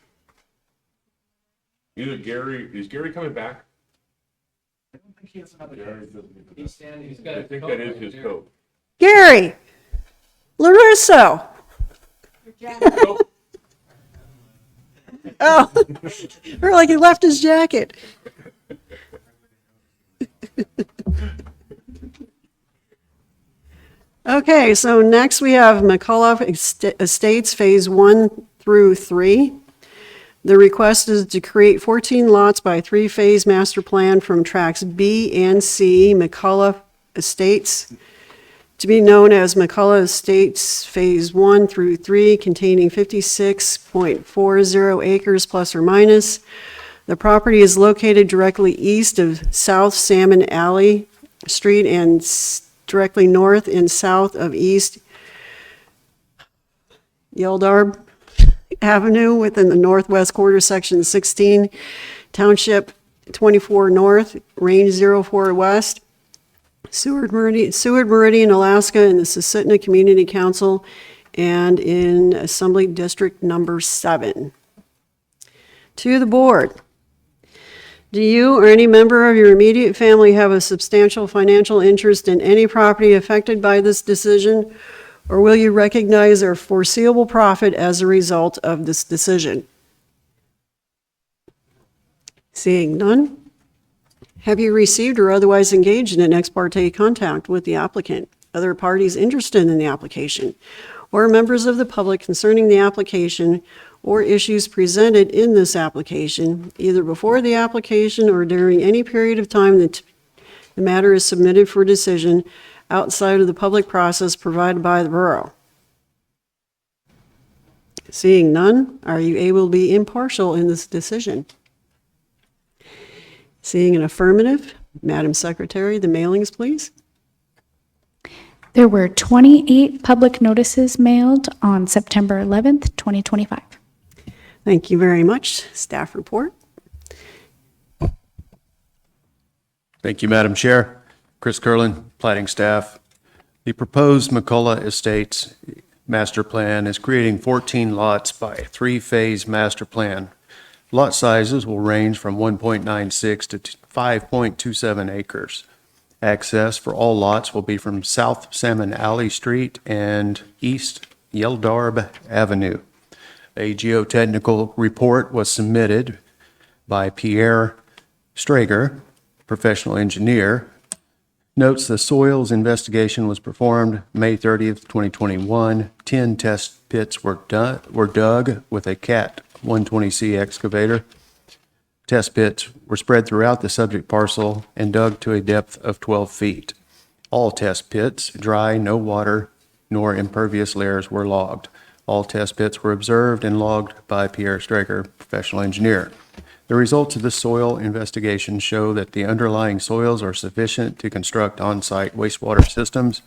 Is Gary coming back? I don't think he has another coat. He's standing, he's got a coat. I think that is his coat. Gary, LaRusso. Oh, or like he left his jacket. Okay, so next we have McCullough Estates Phase 1 through 3. The request is to create 14 lots by 3-phase master plan from tracks B and C, McCullough Estates, to be known as McCullough Estates Phase 1 through 3, containing 56.40 acres plus or minus. The property is located directly east of South Salmon Alley Street and directly north and south of East Yeldarb Avenue within the northwest quarter, Section 16, Township 24 North, Range 04 West, Seward Meridian, Alaska, and the Susitna Community Council, and in Assembly District Number 7. To the board, do you or any member of your immediate family have a substantial financial interest in any property affected by this decision, or will you recognize their foreseeable profit as a result of this decision? Seeing none. Have you received or otherwise engaged in an ex parte contact with the applicant, other parties interested in the application, or members of the public concerning the application or issues presented in this application, either before the application or during any period of time the matter is submitted for decision outside of the public process provided by the borough? Seeing none, are you able to be impartial in this decision? Seeing an affirmative, Madam Secretary, the mailings, please. There were 28 public notices mailed on September 11th, 2025. Thank you very much. Staff report. Thank you, Madam Chair. Chris Curlin, Platting Staff. The proposed McCullough Estates master plan is creating 14 lots by a three-phase master plan. Lot sizes will range from 1.96 to 5.27 acres. Access for all lots will be from South Salmon Alley Street and East Yeldarb Avenue. A geotechnical report was submitted by Pierre Strager, professional engineer. Notes the soils investigation was performed May 30th, 2021. 10 test pits were dug with a CAT 120C excavator. Test pits were spread throughout the subject parcel and dug to a depth of 12 feet. All test pits, dry, no water, nor impervious layers were logged. All test pits were observed and logged by Pierre Strager, professional engineer. The results of the soil investigation show that the underlying soils are sufficient to construct on-site wastewater systems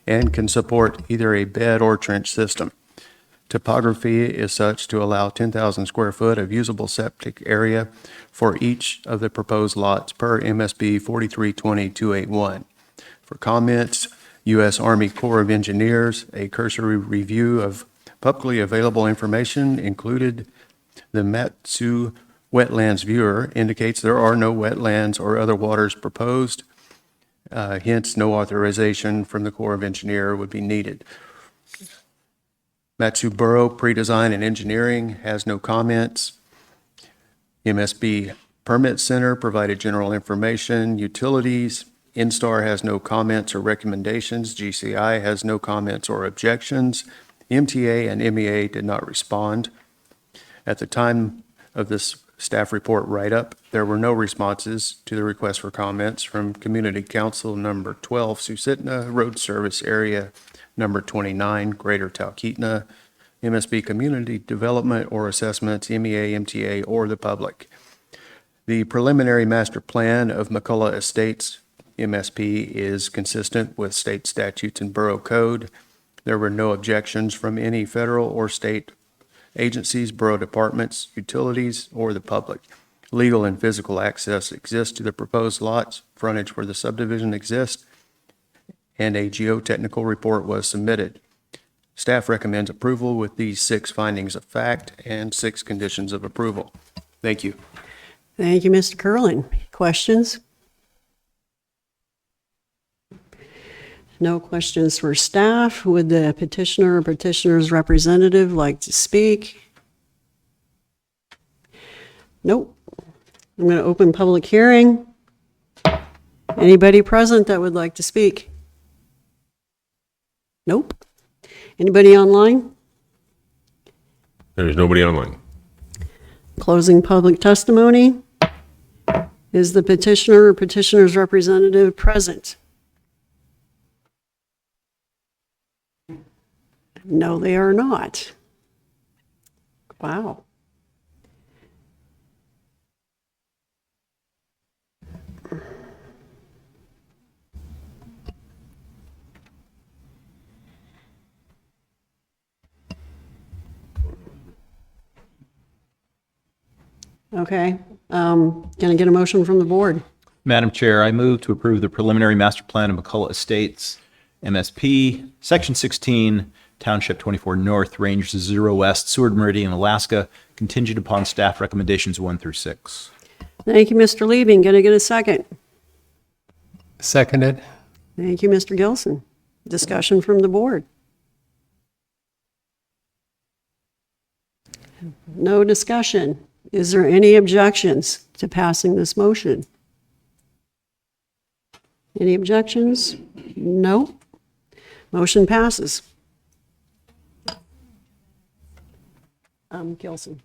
and can support either a bed or trench system. Topography is such to allow 10,000 square foot of usable septic area for each of the proposed lots per MSB 4320-281. For comments, U.S. Army Corps of Engineers, a cursory review of publicly available information included the Matsu Wetlands Viewer indicates there are no wetlands or other waters proposed, hence no authorization from the Corps of Engineer would be needed. Matsu Borough Pre-Design and Engineering has no comments. MSB Permit Center provided general information. Utilities, Instar has no comments or recommendations. GCI has no comments or objections. MTA and MEA did not respond. At the time of this staff report write-up, there were no responses to the request for comments from Community Council number 12, Susitna, Road Service Area number 29, Greater Talkeetna, MSB Community Development or Assessments, MEA, MTA, or the public. The preliminary master plan of McCullough Estates, MSP, is consistent with state statutes and borough code. There were no objections from any federal or state agencies, borough departments, utilities, or the public. Legal and physical access exists to the proposed lots, frontage for the subdivision exists, and a geotechnical report was submitted. Staff recommends approval with these 6 findings of fact and 6 conditions of approval. Thank you. Thank you, Mr. Curlin. Questions? No questions for staff. Would the petitioner or petitioner's representative like to speak? Nope. I'm going to open public hearing. Anybody present that would like to speak? Nope. Anybody online? There's nobody online. Closing public testimony. Is the petitioner or petitioner's representative present? No, they are not. Wow. Okay. Can I get a motion from the board? Madam Chair, I move to approve the preliminary master plan of McCullough Estates, MSP, Section 16, Township 24 North, Range 0 West, Seward Meridian, Alaska, contingent upon staff recommendations 1 through 6. Thank you, Mr. Liebing. Can I get a second? Seconded. Thank you, Mr. Gilson. Discussion from the board. No discussion. Is there any objections to passing this motion? Any objections? No. Motion passes. Gilson.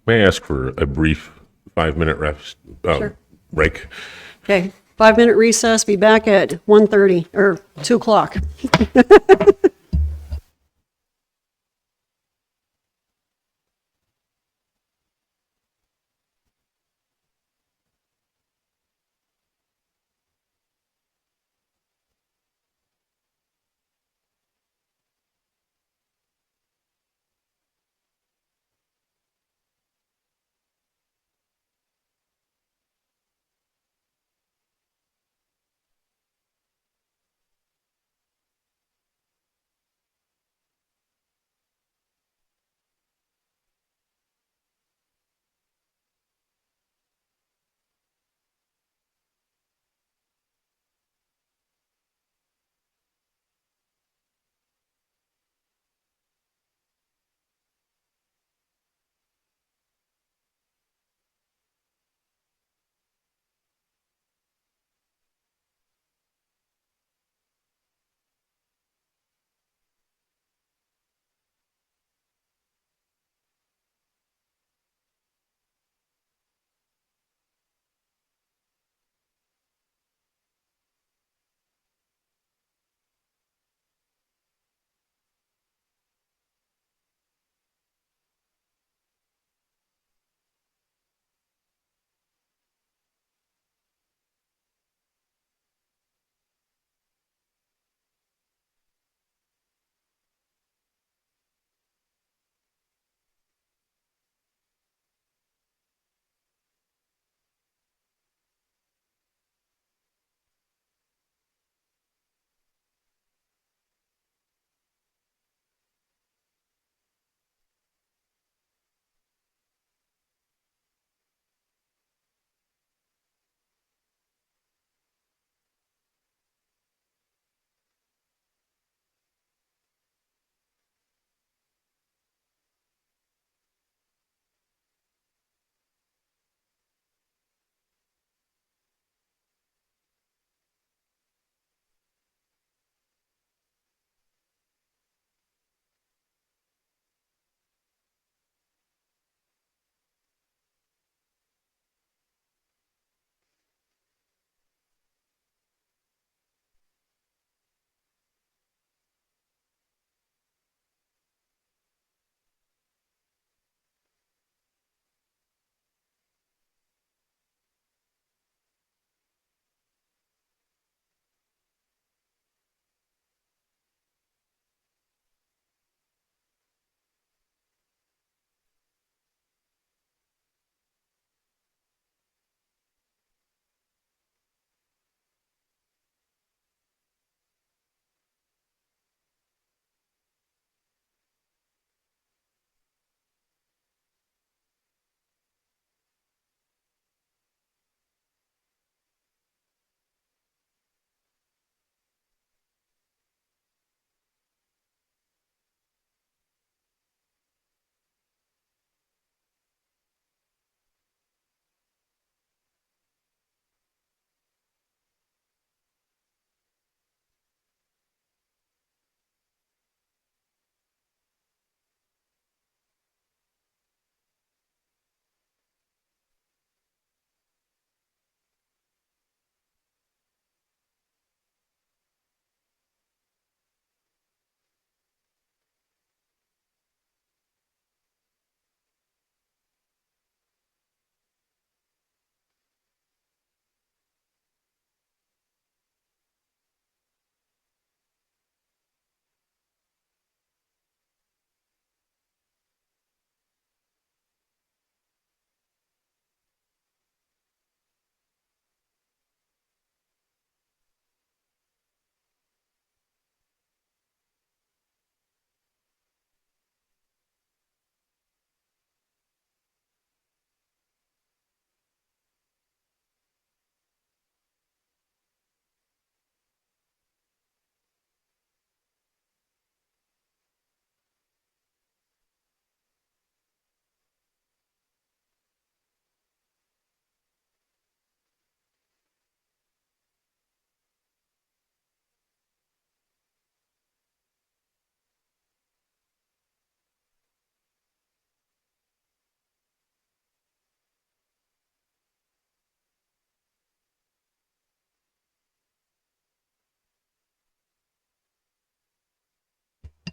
May I ask for a brief 5-minute rest, Sure. break? Okay, 5-minute recess, be back at 1:30 or 2 o'clock.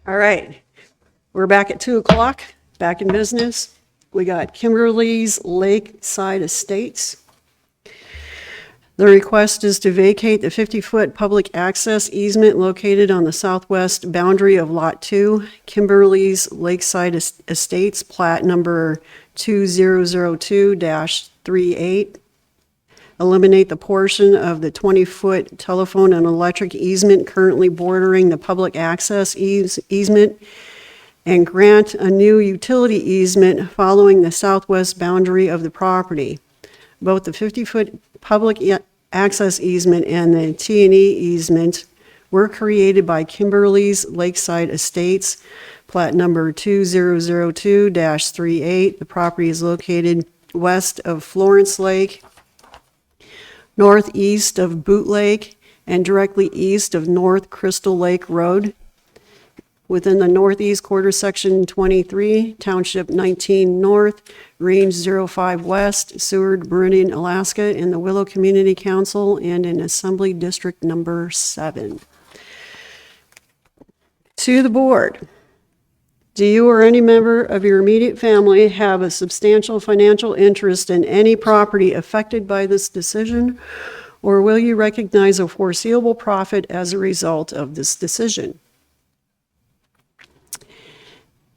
All right, we're back at 2 o'clock, back in business. We got Kimberly's Lakeside Estates. The request is to vacate the 50-foot public access easement located on the southwest boundary of Lot 2, Kimberly's Lakeside Estates, plat number 2002-38. Eliminate the portion of the 20-foot telephone and electric easement currently bordering the public access easement, and grant a new utility easement following the southwest boundary of the property. Both the 50-foot public access easement and the T&E easement were created by Kimberly's Lakeside Estates, plat number 2002-38. The property is located west of Florence Lake, northeast of Boot Lake, and directly east of North Crystal Lake Road, within the northeast quarter, section 23, township 19 north, range 05 west, Seward, Meridian, Alaska, in the Willow Community Council and in Assembly District Number 7. To the board, do you or any member of your immediate family have a substantial financial interest in any property affected by this decision, or will you recognize a foreseeable profit as a result of this decision?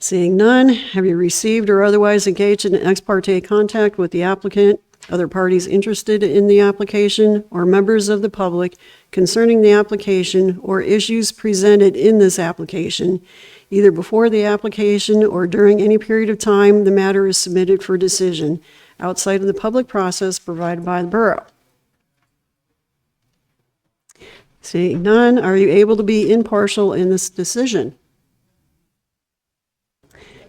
Seeing none, have you received or otherwise engaged in ex parte contact with the applicant, other parties interested in the application, or members of the public concerning the application or issues presented in this application, either before the application or during any period of time the matter is submitted for decision, outside of the public process provided by the borough? Seeing none, are you able to be impartial in this decision?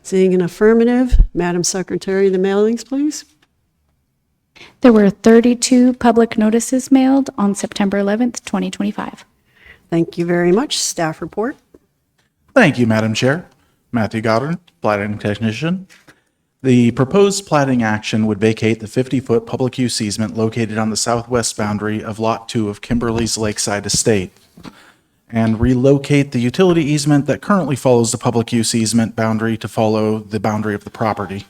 Seeing an affirmative, Madam Secretary, the mailings, please. There were 32 public notices mailed on September 11th, 2025. Thank you very much. Staff report. Thank you, Madam Chair. Matthew Goddard, Platting Technician. The proposed platting action would vacate the 50-foot public use easement located on the southwest boundary of Lot 2 of Kimberly's Lakeside Estate, and relocate the utility easement that currently follows the public use easement boundary to follow the boundary of the property.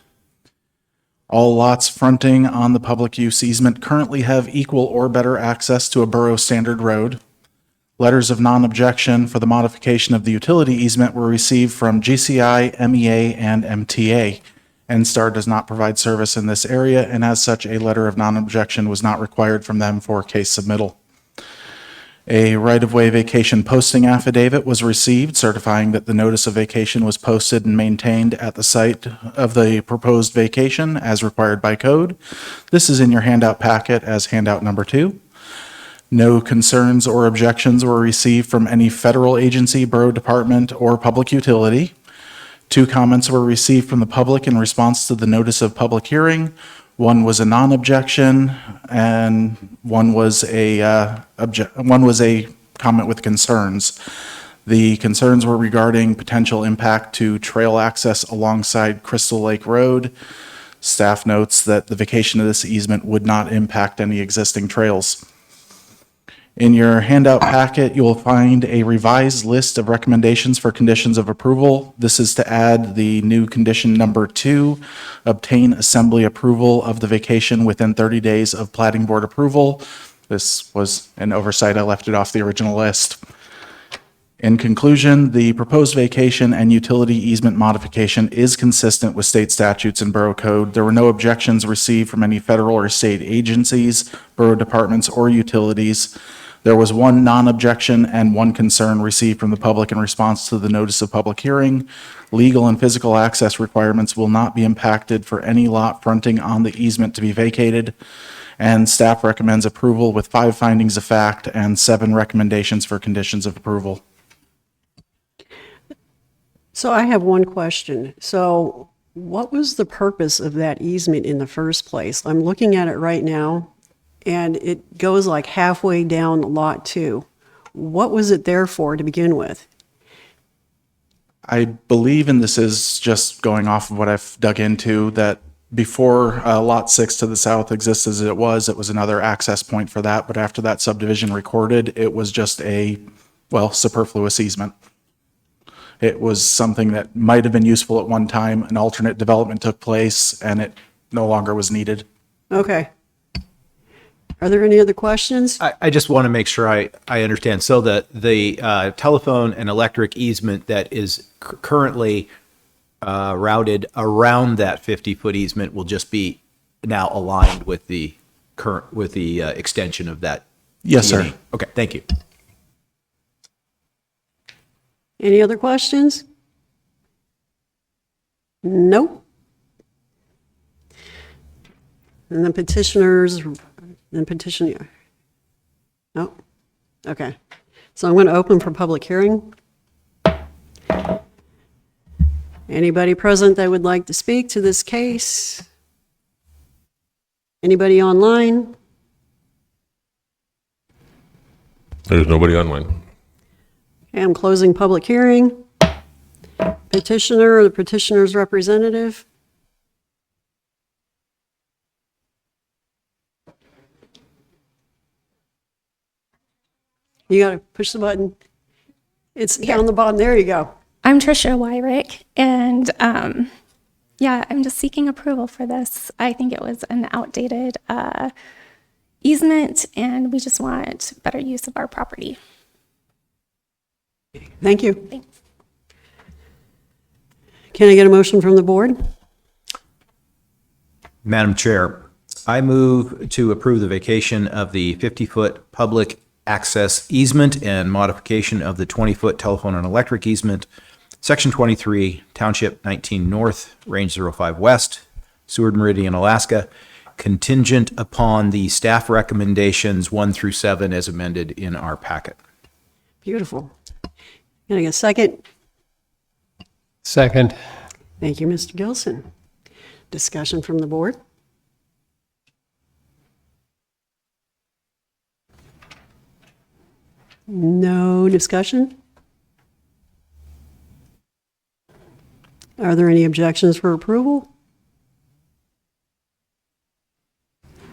All lots fronting on the public use easement currently have equal or better access to a borough standard road. Letters of non-objection for the modification of the utility easement were received from GCI, MEA, and MTA. NSTAR does not provide service in this area, and as such, a letter of non-objection was not required from them for case submittal. A right-of-way vacation posting affidavit was received certifying that the notice of vacation was posted and maintained at the site of the proposed vacation as required by code. This is in your handout packet as handout number 2. No concerns or objections were received from any federal agency, borough department, or public utility. 2 comments were received from the public in response to the notice of public hearing. One was a non-objection, and one was a comment with concerns. The concerns were regarding potential impact to trail access alongside Crystal Lake Road. Staff notes that the vacation of this easement would not impact any existing trails. In your handout packet, you will find a revised list of recommendations for conditions of approval. This is to add the new condition number 2, obtain assembly approval of the vacation within 30 days of planning board approval. This was an oversight. I left it off the original list. In conclusion, the proposed vacation and utility easement modification is consistent with state statutes and borough code. There were no objections received from any federal or state agencies, borough departments, or utilities. There was 1 non-objection and 1 concern received from the public in response to the notice of public hearing. Legal and physical access requirements will not be impacted for any lot fronting on the easement to be vacated. And staff recommends approval with 5 findings of fact and 7 recommendations for conditions of approval. So I have one question. So what was the purpose of that easement in the first place? I'm looking at it right now, and it goes like halfway down Lot 2. What was it there for to begin with? I believe, and this is just going off of what I've dug into, that before Lot 6 to the south exists as it was another access point for that, but after that subdivision recorded, it was just a, well, superfluous easement. It was something that might have been useful at one time. An alternate development took place and it no longer was needed. Okay. Are there any other questions? I just want to make sure I understand. So the telephone and electric easement that is currently routed around that 50-foot easement will just be now aligned with the extension of that? Yes, sir. T&E? Okay, thank you. Any other questions? Nope. And the petitioner. No? Okay. So I'm going to open for public hearing. Anybody present that would like to speak to this case? Anybody online? There's nobody online. Okay, I'm closing public hearing. Petitioner or the petitioner's representative? You gotta push the button. It's down the bottom. There you go. I'm Trisha Wyrick, and yeah, I'm just seeking approval for this. I think it was an outdated easement, and we just want better use of our property. Thank you. Thanks. Can I get a motion from the board? Madam Chair, I move to approve the vacation of the 50-foot public access easement and modification of the 20-foot telephone and electric easement, Section 23, Township 19 North, Range 05 West, Seward Meridian, Alaska, contingent upon the staff recommendations 1 through 7 as amended in our packet. Beautiful. Can I get a second? Second. Thank you, Mr. Gilson. Discussion from the board? No discussion? Are there any objections for approval?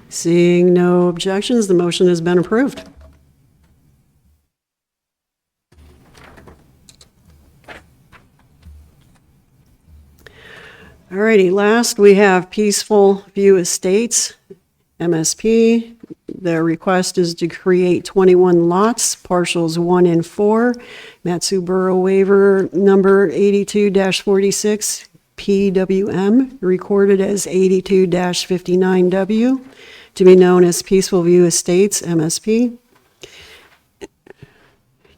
Seeing no objections, the motion has been approved. Alrighty, last we have Peaceful View Estates, MSP. The request is to create 21 lots, parcels 1 and 4, Matsu Borough waiver number 82-46, PWM, recorded as 82-59W, to be known as Peaceful View Estates, MSP,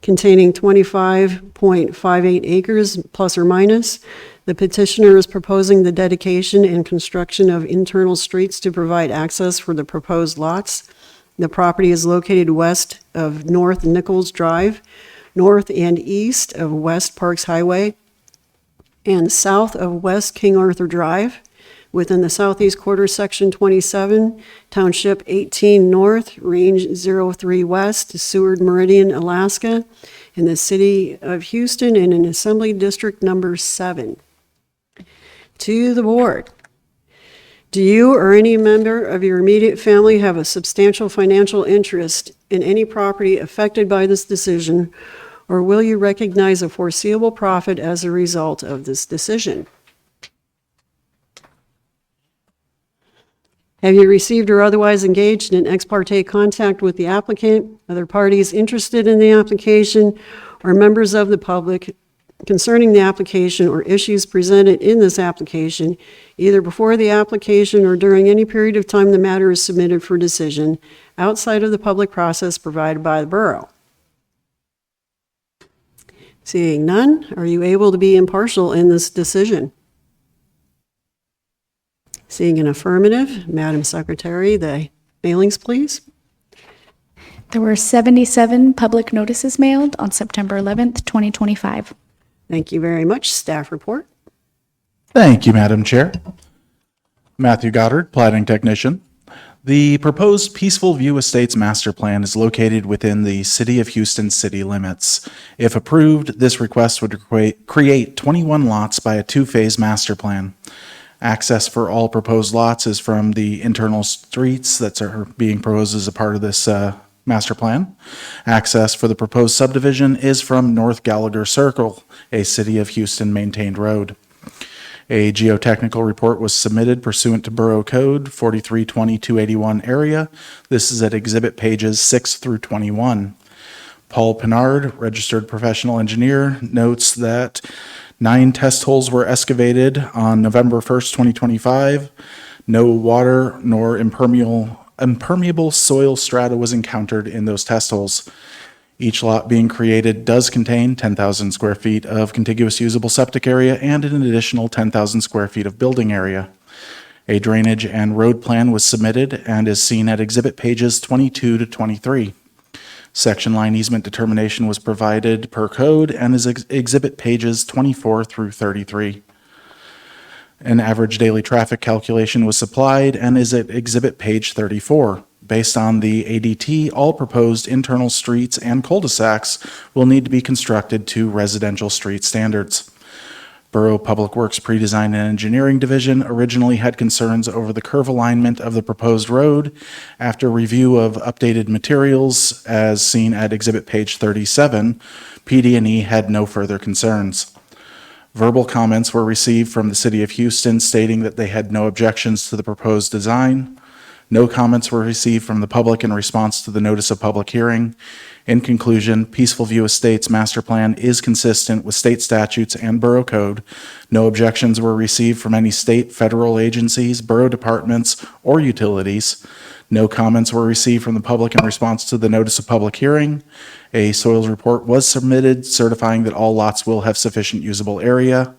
containing 25.58 acres plus or minus. The petitioner is proposing the dedication and construction of internal streets to provide access for the proposed lots. The property is located west of North Nichols Drive, north and east of West Parks Highway, and south of West King Arthur Drive, within the southeast quarter, Section 27, Township 18 North, Range 03 West, Seward Meridian, Alaska, in the city of Houston, and in Assembly District Number 7. To the board, do you or any member of your immediate family have a substantial financial interest in any property affected by this decision, or will you recognize a foreseeable profit as a result of this decision? Have you received or otherwise engaged in ex parte contact with the applicant, other parties interested in the application, or members of the public concerning the application or issues presented in this application, either before the application or during any period of time the matter is submitted for decision, outside of the public process provided by the borough? Seeing none, are you able to be impartial in this decision? Seeing an affirmative, Madam Secretary, the mailings, please. There were 77 public notices mailed on September 11th, 2025. Thank you very much. Staff report. Thank you, Madam Chair. Matthew Goddard, Platting Technician. The proposed Peaceful View Estates Master Plan is located within the City of Houston city limits. If approved, this request would create 21 lots by a two-phase master plan. Access for all proposed lots is from the internal streets that are being proposed as a part of this master plan. Access for the proposed subdivision is from North Gallagher Circle, a City of Houston maintained road. A geotechnical report was submitted pursuant to Borough Code 4320-281 area. This is at exhibit pages 6 through 21. Paul Pinard, registered professional engineer, notes that 9 test holes were excavated on November 1st, 2025. No water nor impermeable soil strata was encountered in those test holes. Each lot being created does contain 10,000 square feet of contiguous usable septic area and an additional 10,000 square feet of building area. A drainage and road plan was submitted and is seen at exhibit pages 22 to 23. Section line easement determination was provided per code and is exhibit pages 24 through 33. An average daily traffic calculation was supplied and is at exhibit page 34. Based on the ADT, all proposed internal streets and cul-de-sacs will need to be constructed to residential street standards. Borough Public Works Pre-Design and Engineering Division originally had concerns over the curve alignment of the proposed road. After review of updated materials, as seen at exhibit page 37, PD&E had no further concerns. Verbal comments were received from the City of Houston stating that they had no objections to the proposed design. No comments were received from the public in response to the notice of public hearing. In conclusion, Peaceful View Estates Master Plan is consistent with state statutes and borough code. No objections were received from any state, federal agencies, borough departments, or utilities. No comments were received from the public in response to the notice of public hearing. A soils report was submitted certifying that all lots will have sufficient usable area.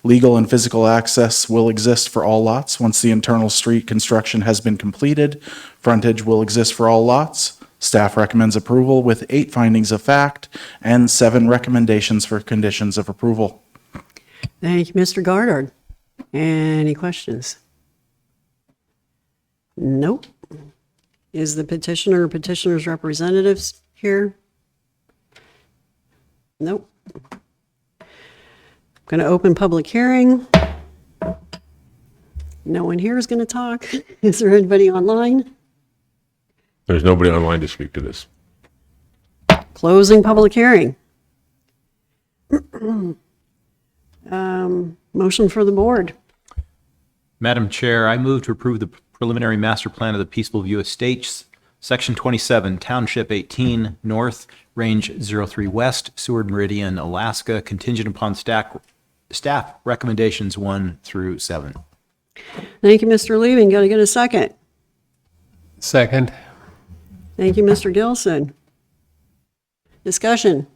Legal and physical access will exist for all lots once the internal street construction has been completed. Frontage will exist for all lots. Staff recommends approval with 8 findings of fact and 7 recommendations for conditions of approval. Thank you, Mr. Goddard. Any questions? Nope. Is the petitioner or petitioner's representatives here? Nope. Going to open public hearing. No one here is going to talk. Is there anybody online? There's nobody online to speak to this. Closing public hearing. Motion for the board. Madam Chair, I move to approve the preliminary master plan of the Peaceful View Estates, Section 27, Township 18 North, Range 03 West, Seward Meridian, Alaska, contingent upon staff recommendations 1 through 7. Thank you, Mr. Leving. Got to get a second. Second. Thank you, Mr. Gilson. Discussion.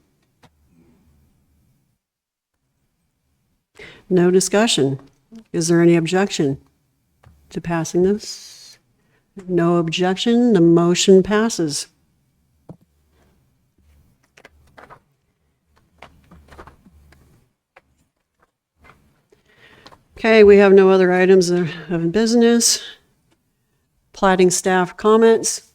No discussion. Is there any objection to passing this? No objection. The motion passes. Okay, we have no other items of business. Platting staff comments.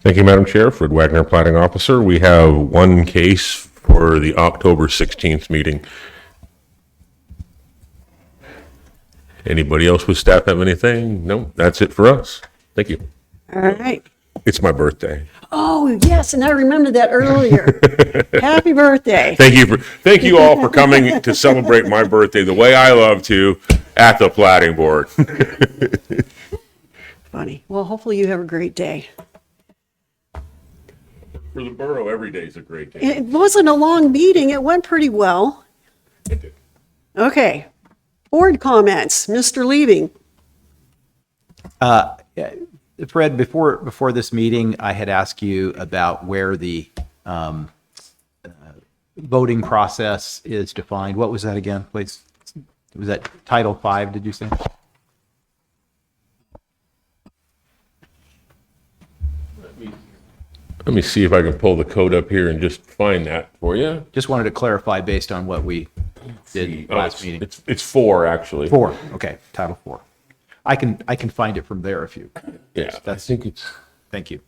Thank you, Madam Chair. Fred Wagner, Platting Officer. We have one case for the October 16th meeting. Anybody else with staff have anything? No, that's it for us. Thank you. All right. It's my birthday. Oh, yes, and I remembered that earlier. Happy birthday. Thank you all for coming to celebrate my birthday the way I love to at the Platting Board. Funny. Well, hopefully you have a great day. For the borough, every day is a great day. It wasn't a long meeting. It went pretty well. It did. Okay. Board comments. Mr. Leving. Fred, before this meeting, I had asked you about where the voting process is defined. What was that again, please? Was that Title 5, did you say? Let me see if I can pull the code up here and just find that for you. Just wanted to clarify based on what we did last meeting. It's 4, actually. 4, okay, Title 4. I can find it from there if you. Yeah, I That's, think it's... thank you.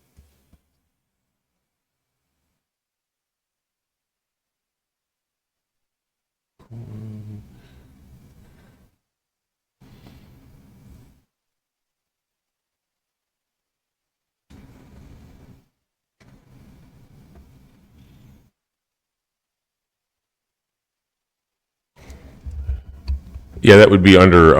Yeah, that would be under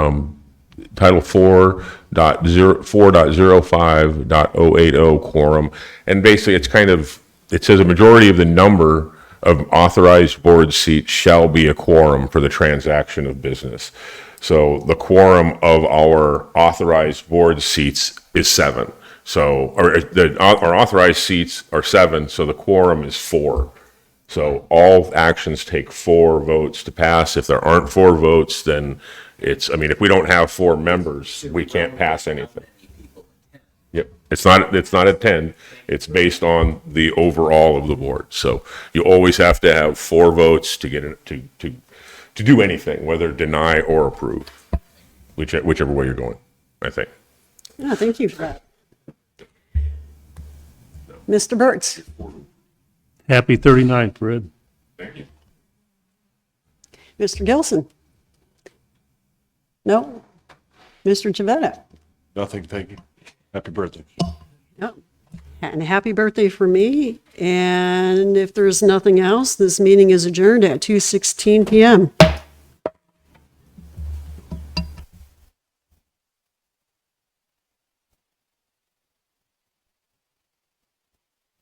Title 4.05.080 quorum. And basically, it's kind of, it says a majority of the number of authorized board seats shall be a quorum for the transaction of business. So the quorum of our authorized board seats is 7. So, our authorized seats are 7, so the quorum is 4. So all actions take 4 votes to pass. If there aren't 4 votes, then it's, I mean, if we don't have 4 members, we can't pass anything. Yep, it's not a 10, it's based on the overall of the board. So you always have to have 4 votes to get it, to do anything, whether deny or approve, whichever way you're going, I think. Yeah, thank you for that. Mr. Burtz? Happy 39th, Fred. Thank you. Mr. Gilson? No? Mr. Chavetta? Nothing, thank you. Happy birthday. No. And happy birthday for me. And if there's nothing else, this meeting is adjourned at 2:16 PM.